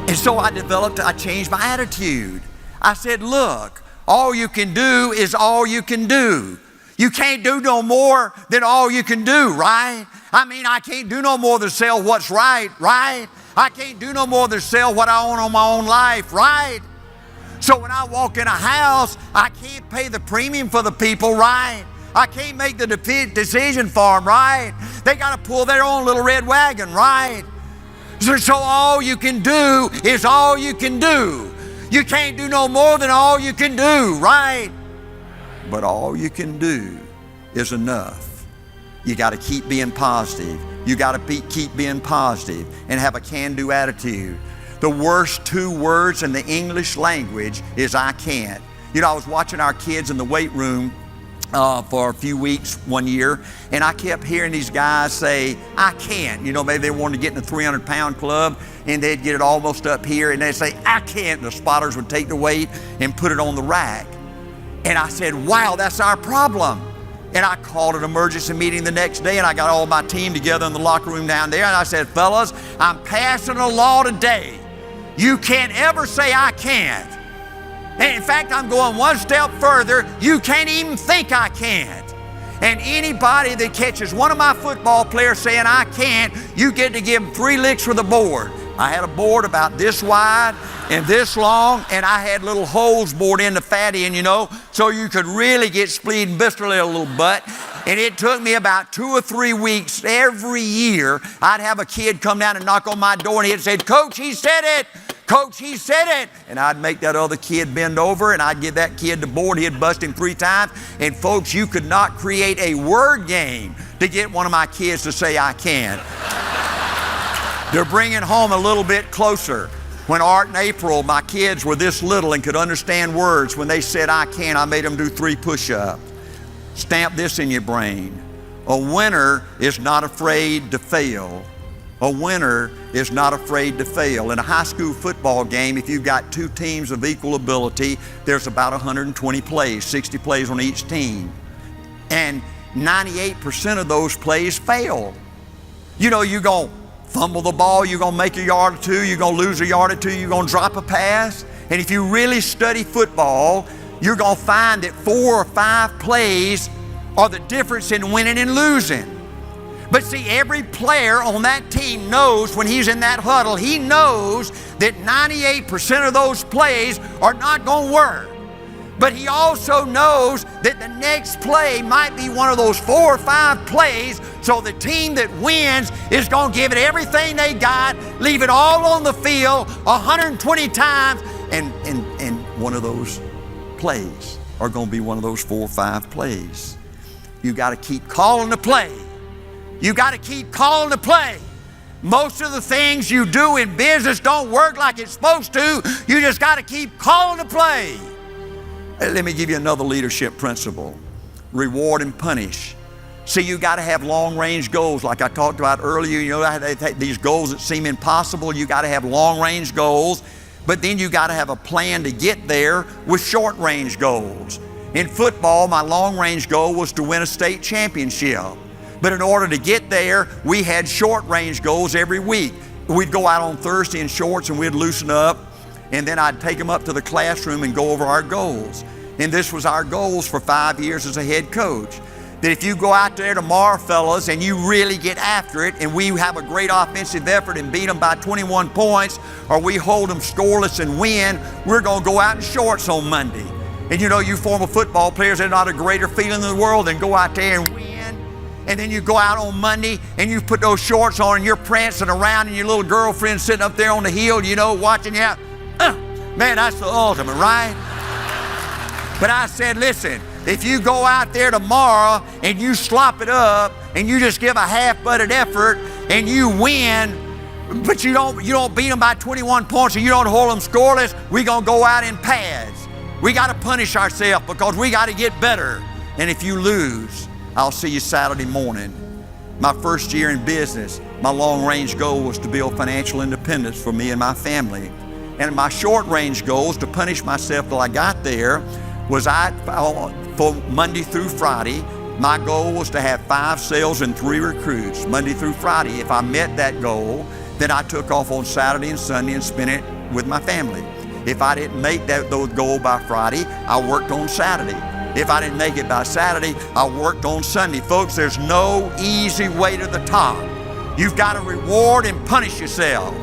And so I changed my attitude. I said, look, all you can do is all you can do. You can't do no more than all you can do, right? I mean, I can't do no more than sell what's right? I can't do no more than sell what I own on my own life, right? So when I walk in a house, I can't pay the premium for the people, right? I can't make the decision for them, right? They got to pull their own little red wagon, right? So all you can do is all you can do. You can't do no more than all you can do, right? But all you can do is enough. You got to keep being positive. You got to keep being positive and have a can-do attitude. The worst 2 words in the English language is I can't. You know, I was watching our kids in the weight room for a few weeks one year, and I kept hearing these guys say, I can't. You know, maybe they wanted to get in the 300-pound club, and they'd get it almost up here, and they'd say, I can't. The spotters would take the weight and put it on the rack. And I said, wow, that's our problem. And I called an emergency meeting the next day, and I got all my team together in the locker room down there, and I said, fellas, I'm passing a law today. You can't ever say I can't. And in fact, I'm going one step further. You can't even think I can't. And anybody that catches one of my football players saying I can't, you get to give them 3 licks with a board. I had a board about this wide and this long, and I had little holes bored in the fatty, and you know, so you could really get spleen viscerally a little butt. And it took me about 2 or 3 weeks every year. I'd have a kid come down and knock on my door, and he'd say, Coach, he said it. Coach, he said it. And I'd make that other kid bend over, and I'd give that kid the board. He'd bust him 3 times. And folks, you could not create a word game to get one of my kids to say I can't. They're bringing home a little bit closer. When Art and April, my kids, were this little and could understand words, when they said I can't, I made them do 3 push-ups. Stamp this in your brain. A winner is not afraid to fail. A winner is not afraid to fail. In a high school football game, if you've got 2 teams of equal ability, there's about 120 plays, 60 plays on each team. And 98% of those plays fail. You know, you're going to fumble the ball, you're going to make a yard or 2, you're going to lose a yard or 2, you're going to drop a pass. And if you really study football, you're going to find that 4 or 5 plays are the difference in winning and losing. But see, every player on that team knows when he's in that huddle, he knows that 98% of those plays are not going to work. But he also knows that the next play might be one of those 4 or 5 plays, so the team that wins is going to give it everything they got, leave it all on the field 120 times, and one of those plays are going to be one of those 4 or 5 plays. You got to keep calling the play. You got to keep calling the play. Most of the things you do in business don't work like it's supposed to. You just got to keep calling the play. Let me give you another leadership principle. Reward and punish. See, you got to have long-range goals like I talked about earlier. You know, these goals that seem impossible, you got to have long-range goals, but then you got to have a plan to get there with short-range goals. In football, my long-range goal was to win a state championship. But in order to get there, we had short-range goals every week. We'd go out on Thursday in shorts and we'd loosen up, and then I'd take them up to the classroom and go over our goals. And this was our goals for 5 years as a head coach. That if you go out there tomorrow, fellas, and you really get after it, and we have a great offensive effort and beat them by 21 points, or we hold them scoreless and win, we're going to go out in shorts on Monday. And you know, you former football players, there's not a greater feeling in the world than go out there and win. And then you go out on Monday and you put those shorts on and you're prancing around and your little girlfriend sitting up there on the hill, you know, watching you. Man, that's the ultimate, right? But I said, listen, if you go out there tomorrow and you slop it up and you just give a half-butted effort and you win, but you don't beat them by 21 points and you don't hold them scoreless, we're going to go out in pads. We got to punish ourselves because we got to get better. And if you lose, I'll see you Saturday morning. My first year in business, my long-range goal was to build financial independence for me and my family. And my short-range goals to punish myself till I got there was for Monday through Friday, my goal was to have 5 sales and 3 recruits, Monday through Friday. If I met that goal, then I took off on Saturday and Sunday and spent it with my family. If I didn't make that goal by Friday, I worked on Saturday. If I didn't make it by Saturday, I worked on Sunday. Folks, there's no easy way to the top. You've got to reward and punish yourself.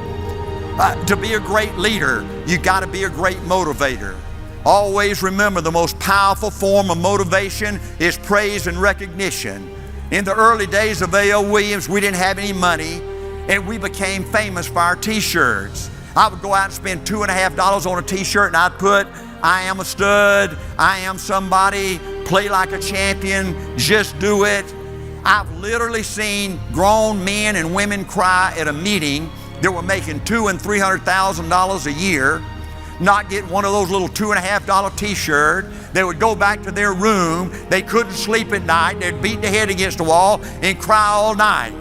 To be a great leader, you've got to be a great motivator. Always remember, the most powerful form of motivation is praise and recognition. In the early days of A.L. Williams, we didn't have any money, and we became famous for our t-shirts. I would go out and spend $2.50 on a t-shirt, and I'd put, I am a stud, I am somebody, play like a champion, just do it. I've literally seen grown men and women cry at a meeting that were making $200,000 and $300,000 a year not get one of those little $2.50 t-shirts. They would go back to their room. They couldn't sleep at night. They'd beat their head against the wall and cry all night.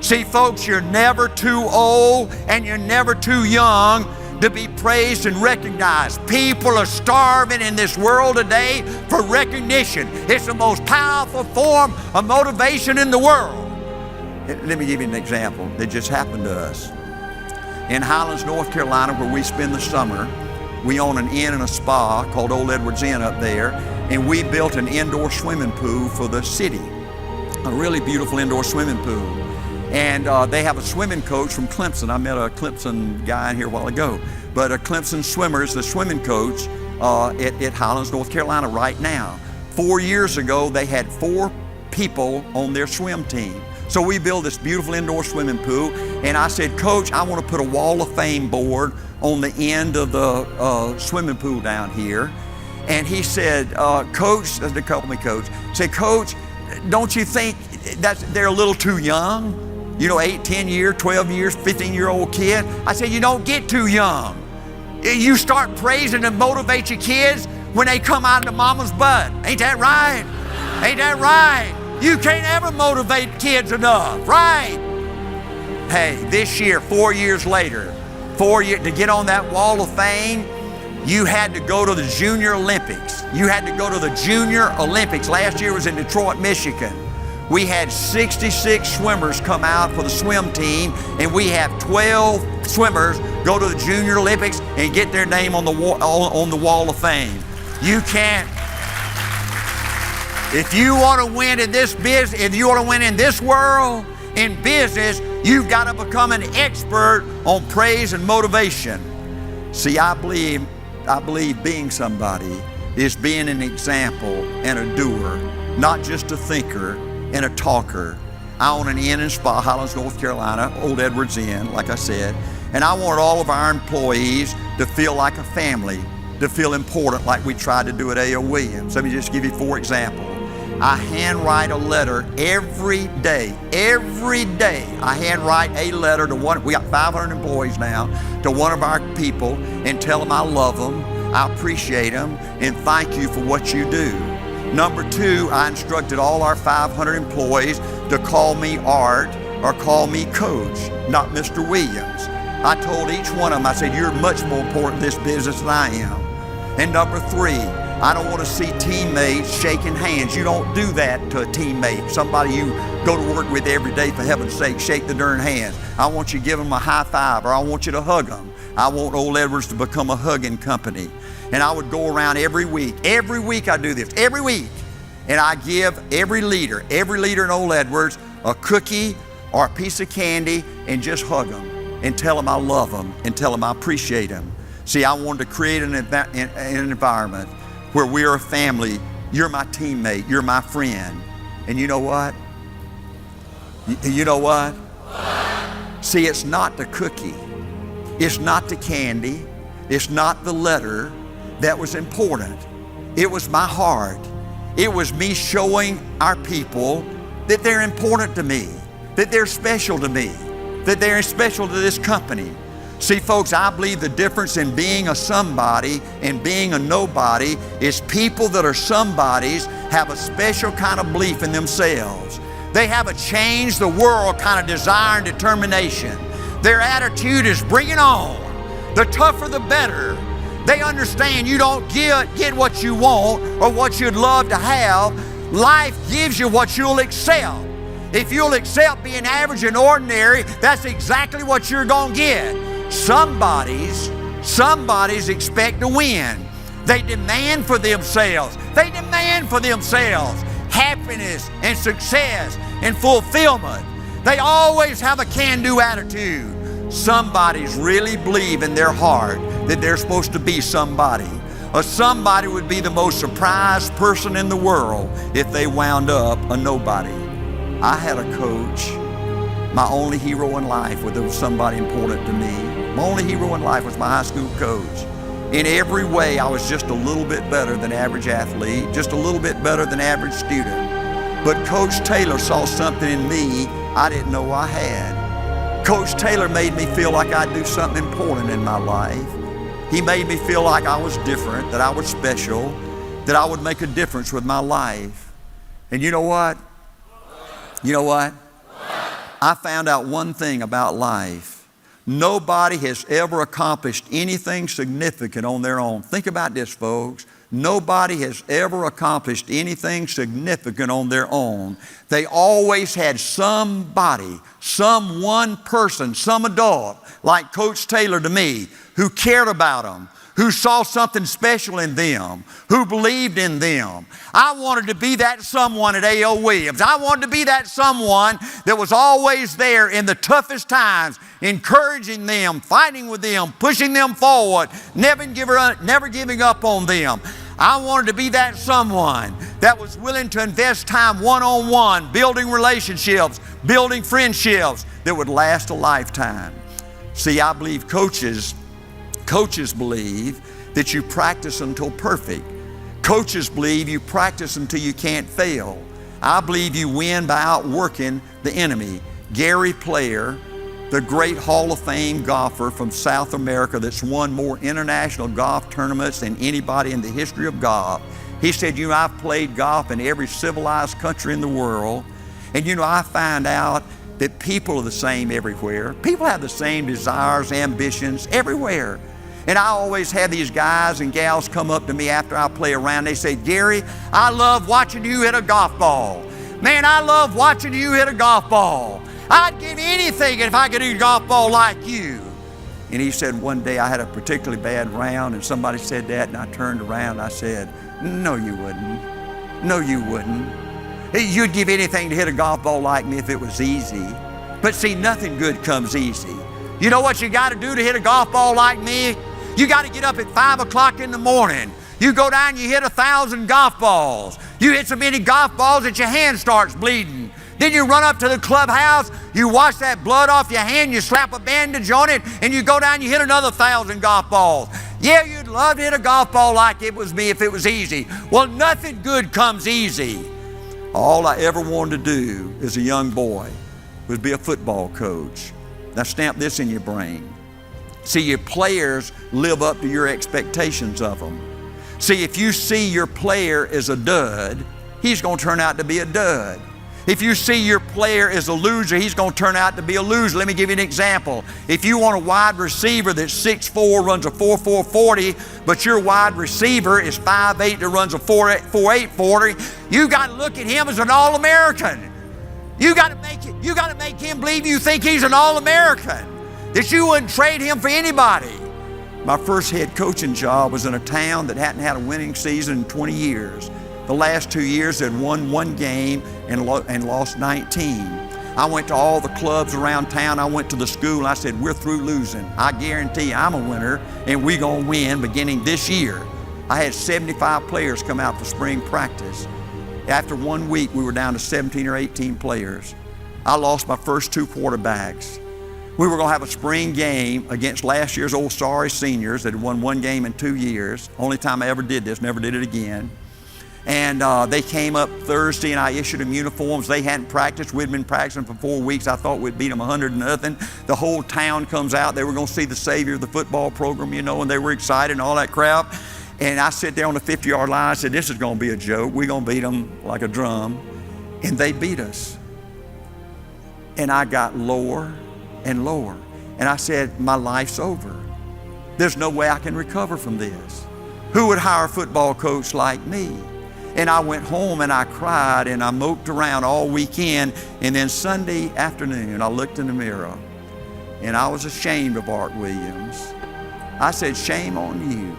See, folks, you're never too old and you're never too young to be praised and recognized. People are starving in this world today for recognition. It's the most powerful form of motivation in the world. Let me give you an example that just happened to us. In Highlands, North Carolina, where we spend the summer, we own an inn and a spa called Old Edwards Inn up there, and we built an indoor swimming pool for the city, a really beautiful indoor swimming pool. And they have a swimming coach from Clemson. I met a Clemson guy in here a while ago. But a Clemson swimmer is the swimming coach at Highlands, North Carolina right now. 4 years ago, they had 4 people on their swim team. So we built this beautiful indoor swimming pool. And I said, Coach, I want to put a Wall of Fame board on the end of the swimming pool down here. And he said, Coach, they called me Coach, said, Coach, don't you think they're a little too young? You know, 8, 10 years, 12 years, 15-year-old kid. I said, you don't get too young. You start praising and motivate your kids when they come out of mama's butt. Ain't that right? Ain't that right? You can't ever motivate kids enough, right? Hey, this year, 4 years later, 4 years to get on that Wall of Fame, you had to go to the Junior Olympics. You had to go to the Junior Olympics. Last year was in Detroit, Michigan. We had 66 swimmers come out for the swim team, and we have 12 swimmers go to the Junior Olympics and get their name on the Wall of Fame. You can't. If you want to win in this business, if you want to win in this world, in business, you've got to become an expert on praise and motivation. See, I believe being somebody is being an example and a doer, not just a thinker and a talker. I own an inn and spa, Highlands, North Carolina, Old Edwards Inn, like I said, and I want all of our employees to feel like a family, to feel important like we tried to do at A.O. Williams. Let me just give you 4 examples. I handwrite a letter every day. Every day I handwrite a letter to one, we got 500 employees now, to one of our people and tell them I love them, I appreciate them, and thank you for what you do. Number 2, I instructed all our 500 employees to call me Art or call me Coach, not Mr. Williams. I told each one of them, I said, you're much more important in this business than I am. And number 3, I don't want to see teammates shaking hands. You don't do that to a teammate, somebody you go to work with every day, for heaven's sake, shake the darn hands. I want you to give them a high five, or I want you to hug them. I want Old Edwards to become a hugging company. And I would go around every week I do this, every week. And I give every leader in Old Edwards a cookie or a piece of candy and just hug them and tell them I love them and tell them I appreciate them. See, I wanted to create an environment where we're a family. You're my teammate, you're my friend. And you know what? You know what? See, it's not the cookie. It's not the candy. It's not the letter that was important. It was my heart. It was me showing our people that they're important to me, that they're special to me, that they're special to this company. See, folks, I believe the difference in being a somebody and being a nobody is people that are somebodies have a special kind of belief in themselves. They have a change the world kind of desire and determination. Their attitude is bring it on. The tougher the better. They understand you don't get what you want or what you'd love to have. Life gives you what you'll accept. If you'll accept being average and ordinary, that's exactly what you're going to get. Somebody's expect to win. They demand for themselves. They demand for themselves happiness and success and fulfillment. They always have a can-do attitude. Somebody's really believe in their heart that they're supposed to be somebody. A somebody would be the most surprised person in the world if they wound up a nobody. I had a coach. My only hero in life was somebody important to me. My only hero in life was my high school coach. In every way, I was just a little bit better than average athlete, just a little bit better than average student. But Coach Taylor saw something in me I didn't know I had. Coach Taylor made me feel like I'd do something important in my life. He made me feel like I was different, that I was special, that I would make a difference with my life. And you know what? You know what? I found out one thing about life. Nobody has ever accomplished anything significant on their own. Think about this, folks. Nobody has ever accomplished anything significant on their own. They always had somebody, some one person, some adult, like Coach Taylor to me, who cared about them, who saw something special in them, who believed in them. I wanted to be that someone at A.L. Williams. I wanted to be that someone that was always there in the toughest times, encouraging them, fighting with them, pushing them forward, never giving up on them. I wanted to be that someone that was willing to invest time one-on-one, building relationships, building friendships that would last a lifetime. See, I believe coaches believe that you practice until perfect. Coaches believe you practice until you can't fail. I believe you win by outworking the enemy. Gary Player, the great Hall of Fame golfer from South America that's won more international golf tournaments than anybody in the history of golf. He said, I've played golf in every civilized country in the world. And I find out that people are the same everywhere. People have the same desires, ambitions everywhere. And I always have these guys and gals come up to me after I play around. They say, Gary, I love watching you hit a golf ball. Man, I love watching you hit a golf ball. I'd give anything if I could hit a golf ball like you. And he said, one day I had a particularly bad round and somebody said that, and I turned around and I said, no, you wouldn't. No, you wouldn't. You'd give anything to hit a golf ball like me if it was easy. But see, nothing good comes easy. You know what you got to do to hit a golf ball like me? You got to get up at 5 o'clock in the morning. You go down, you hit 1,000 golf balls. You hit so many golf balls that your hand starts bleeding. Then you run up to the clubhouse, you wash that blood off your hand, you slap a bandage on it, and you go down, you hit another 1,000 golf balls. Yeah, you'd love to hit a golf ball like it was me if it was easy. Well, nothing good comes easy. All I ever wanted to do as a young boy was be a football coach. Now stamp this in your brain. See, your players live up to your expectations of them. See, if you see your player as a dud, he's going to turn out to be a dud. If you see your player as a loser, he's going to turn out to be a loser. Let me give you an example. If you want a wide receiver that's 6'4", runs a 4.4 40, but your wide receiver is 5'8", that runs a 4.8 40, you got to look at him as an All-American. You got to make him believe you think he's an All-American, that you wouldn't trade him for anybody. My first head coaching job was in a town that hadn't had a winning season in 20 years. The last 2 years they'd won 1 game and lost 19. I went to all the clubs around town. I went to the school and I said, we're through losing. I guarantee I'm a winner and we're going to win beginning this year. I had 75 players come out for spring practice. After 1 week, we were down to 17 or 18 players. I lost my first 2 quarterbacks. We were going to have a spring game against last year's old sorry seniors that had won 1 game in 2 years. Only time I ever did this, never did it again. And they came up Thursday and I issued them uniforms. They hadn't practiced. We'd been practicing for 4 weeks. I thought we'd beat them 100-0. The whole town comes out. They were going to see the savior of the football program, and they were excited and all that crap. And I sit there on the 50-yard line. I said, this is going to be a joke. We're going to beat them like a drum. And they beat us. And I got lower and lower. And I said, my life's over. There's no way I can recover from this. Who would hire a football coach like me? And I went home and I cried and I moped around all weekend. And then Sunday afternoon, I looked in the mirror and I was ashamed of Art Williams. I said, shame on you.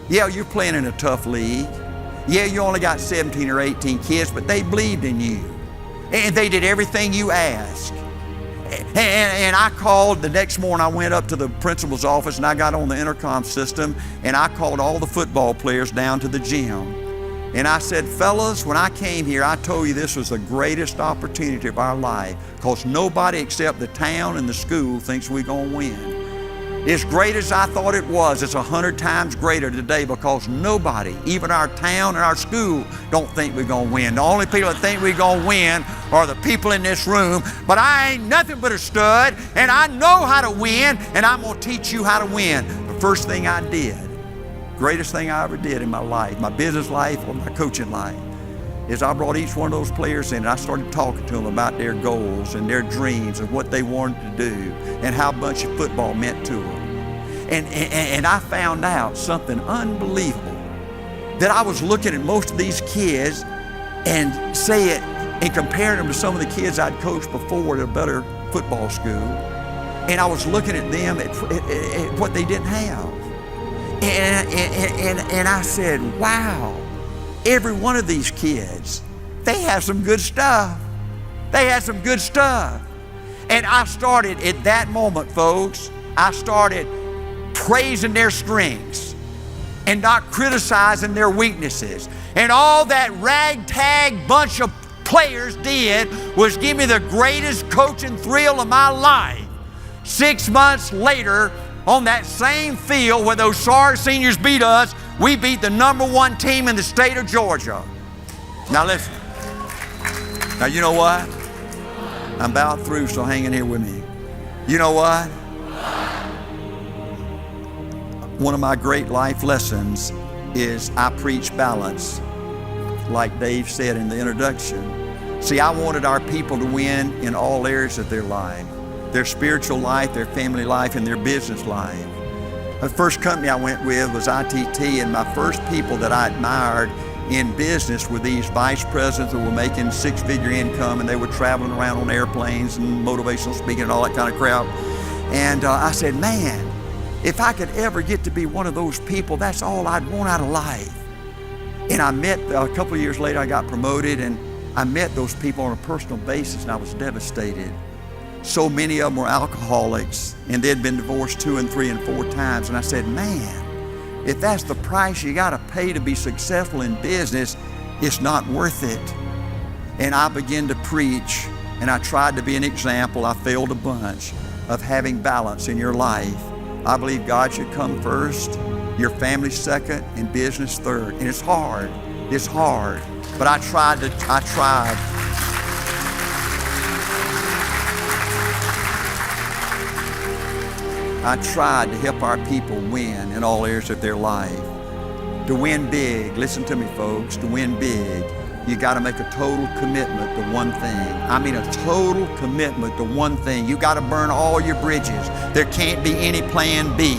Yeah, you're playing in a tough league. Yeah, you only got 17 or 18 kids, but they believed in you. And they did everything you asked. And I called the next morning. I went up to the principal's office and I got on the intercom system and I called all the football players down to the gym. And I said, fellas, when I came here, I told you this was the greatest opportunity of our life because nobody except the town and the school thinks we're going to win. As great as I thought it was, it's 100 times greater today because nobody, even our town and our school, don't think we're going to win. The only people that think we're going to win are the people in this room. But I ain't nothing but a stud, and I know how to win, and I'm going to teach you how to win. The first thing I did, greatest thing I ever did in my life, my business life or my coaching life, is I brought each one of those players in and I started talking to them about their goals and their dreams and what they wanted to do and how much football meant to them. And I found out something unbelievable, that I was looking at most of these kids and comparing them to some of the kids I'd coached before at a better football school, and I was looking at them at what they didn't have. And I said, wow, every one of these kids, they have some good stuff. They have some good stuff. And I started at that moment, folks, I started praising their strengths and not criticizing their weaknesses. And all that ragtag bunch of players did was give me the greatest coaching thrill of my life. 6 months later, on that same field where those sorry seniors beat us, we beat the #1 team in the state of Georgia. Now listen. Now you know what? I'm about through, so hang in here with me. You know what? One of my great life lessons is I preach balance, like Dave said in the introduction. See, I wanted our people to win in all areas of their life, their spiritual life, their family life, and their business life. The first company I went with was ITT, and my first people that I admired in business were these vice presidents that were making six-figure income, and they were traveling around on airplanes and motivational speaking and all that kind of crap. And I said, man, if I could ever get to be one of those people, that's all I'd want out of life. And I met, a couple of years later, I got promoted, and I met those people on a personal basis, and I was devastated. So many of them were alcoholics, and they'd been divorced 2 and 3 and 4 times. And I said, man, if that's the price you got to pay to be successful in business, it's not worth it. And I began to preach, and I tried to be an example. I failed a bunch of having balance in your life. I believe God should come first, your family second, and business third. And it's hard. It's hard. But I tried. I tried to help our people win in all areas of their life. To win big, listen to me folks, to win big, you got to make a total commitment to one thing. I mean a total commitment to one thing. You got to burn all your bridges. There can't be any plan B.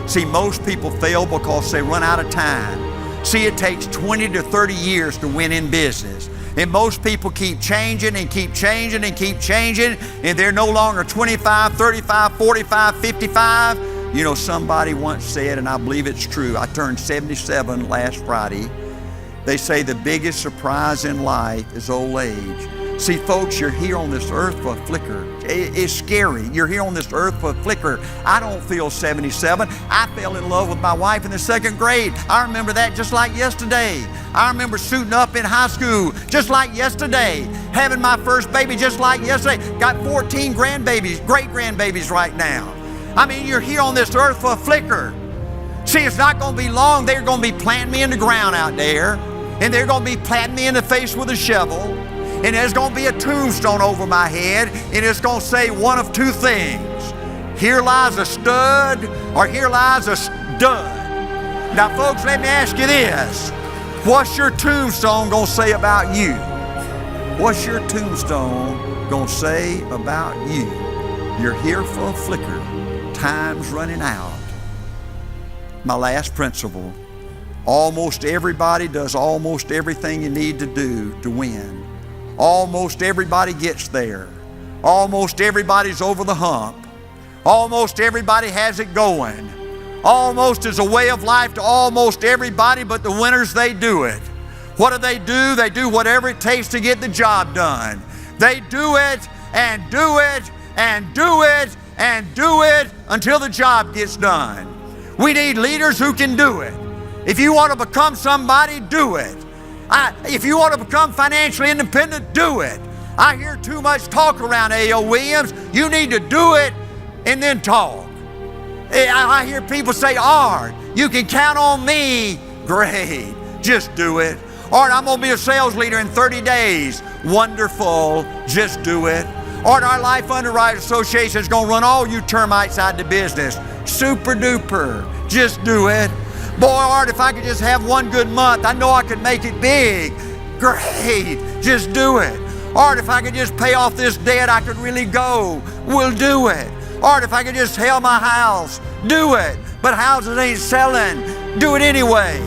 See, most people fail because they run out of time. See, it takes 20 to 30 years to win in business. And most people keep changing and keep changing and keep changing, and they're no longer 25, 35, 45, 55. You know, somebody once said, and I believe it's true, I turned 77 last Friday. They say the biggest surprise in life is old age. See, folks, you're here on this earth for a flicker. It's scary. You're here on this earth for a flicker. I don't feel 77. I fell in love with my wife in the 2nd grade. I remember that just like yesterday. I remember suiting up in high school just like yesterday. Having my first baby just like yesterday. Got 14 grandbabies, great-grandbabies right now. I mean, you're here on this earth for a flicker. See, it's not going to be long. They're going to be planting me in the ground out there, and they're going to be planting me in the face with a shovel. And there's going to be a tombstone over my head, and it's going to say one of 2 things. Here lies a stud, or here lies a stud. Now, folks, let me ask you this. What's your tombstone going to say about you? What's your tombstone going to say about you? You're here for a flicker. Time's running out. My last principle. Almost everybody does almost everything you need to do to win. Almost everybody gets there. Almost everybody's over the hump. Almost everybody has it going. Almost is a way of life to almost everybody, but the winners, they do it. What do? They do whatever it takes to get the job done. They do it and do it and do it and do it until the job gets done. We need leaders who can do it. If you want to become somebody, do it. If you want to become financially independent, do it. I hear too much talk around A.O. Williams. You need to do it and then talk. I hear people say, Art, you can count on me. Great, just do it. Art, I'm going to be a sales leader in 30 days. Wonderful, just do it. Art, our Life Underwriters Association is going to run all you termites out of business. Super duper, just do it. Boy, Art, if I could just have one good month, I know I could make it big. Great, just do it. Art, if I could just pay off this debt, I could really go. We'll do it. Art, if I could just sell my house, do it. But houses ain't selling. Do it anyway.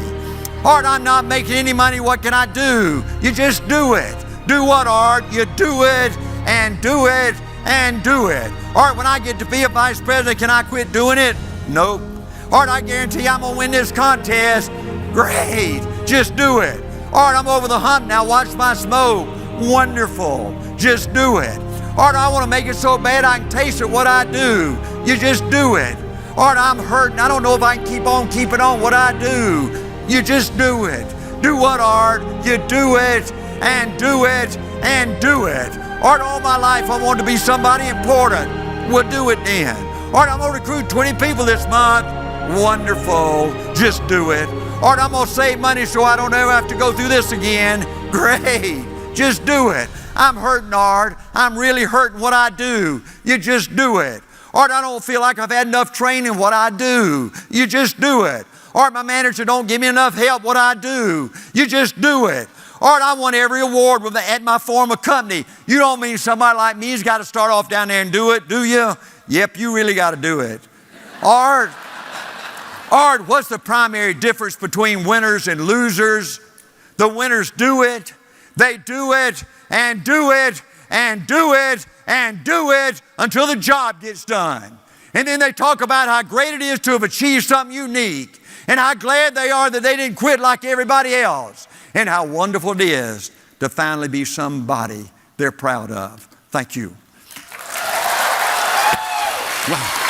Art, I'm not making any money. What can I do? You just do it. Do what, Art? You do it and do it and do it. Art, when I get to be a vice president, can I quit doing it? Nope. Art, I guarantee you I'm going to win this contest. Great. Just do it. Art, I'm over the hump now. Watch my smoke. Wonderful. Just do it. Art, I want to make it so bad I can taste it what I do. You just do it. Art, I'm hurting. I don't know if I can keep on keeping on what I do. You just do it. Do what, Art? You do it and do it and do it. Art, all my life I wanted to be somebody important. We'll do it then. Art, I'm going to recruit 20 people this month. Wonderful. Just do it. Art, I'm going to save money so I don't ever have to go through this again. Great. Just do it. I'm hurting, Art. I'm really hurting what I do. You just do it. Art, I don't feel like I've had enough training what I do. You just do it. Art, my manager don't give me enough help what I do. You just do it. Art, I want every award at my former company. You don't mean somebody like me's got to start off down there and do it, do you? Yep, you really got to do it. Art, what's the primary difference between winners and losers? The winners do it. They do it and do it and do it and do it until the job gets done. And then they talk about how great it is to have achieved something unique and how glad they are that they didn't quit like everybody else and how wonderful it is to finally be somebody they're proud of. Thank you. Wow.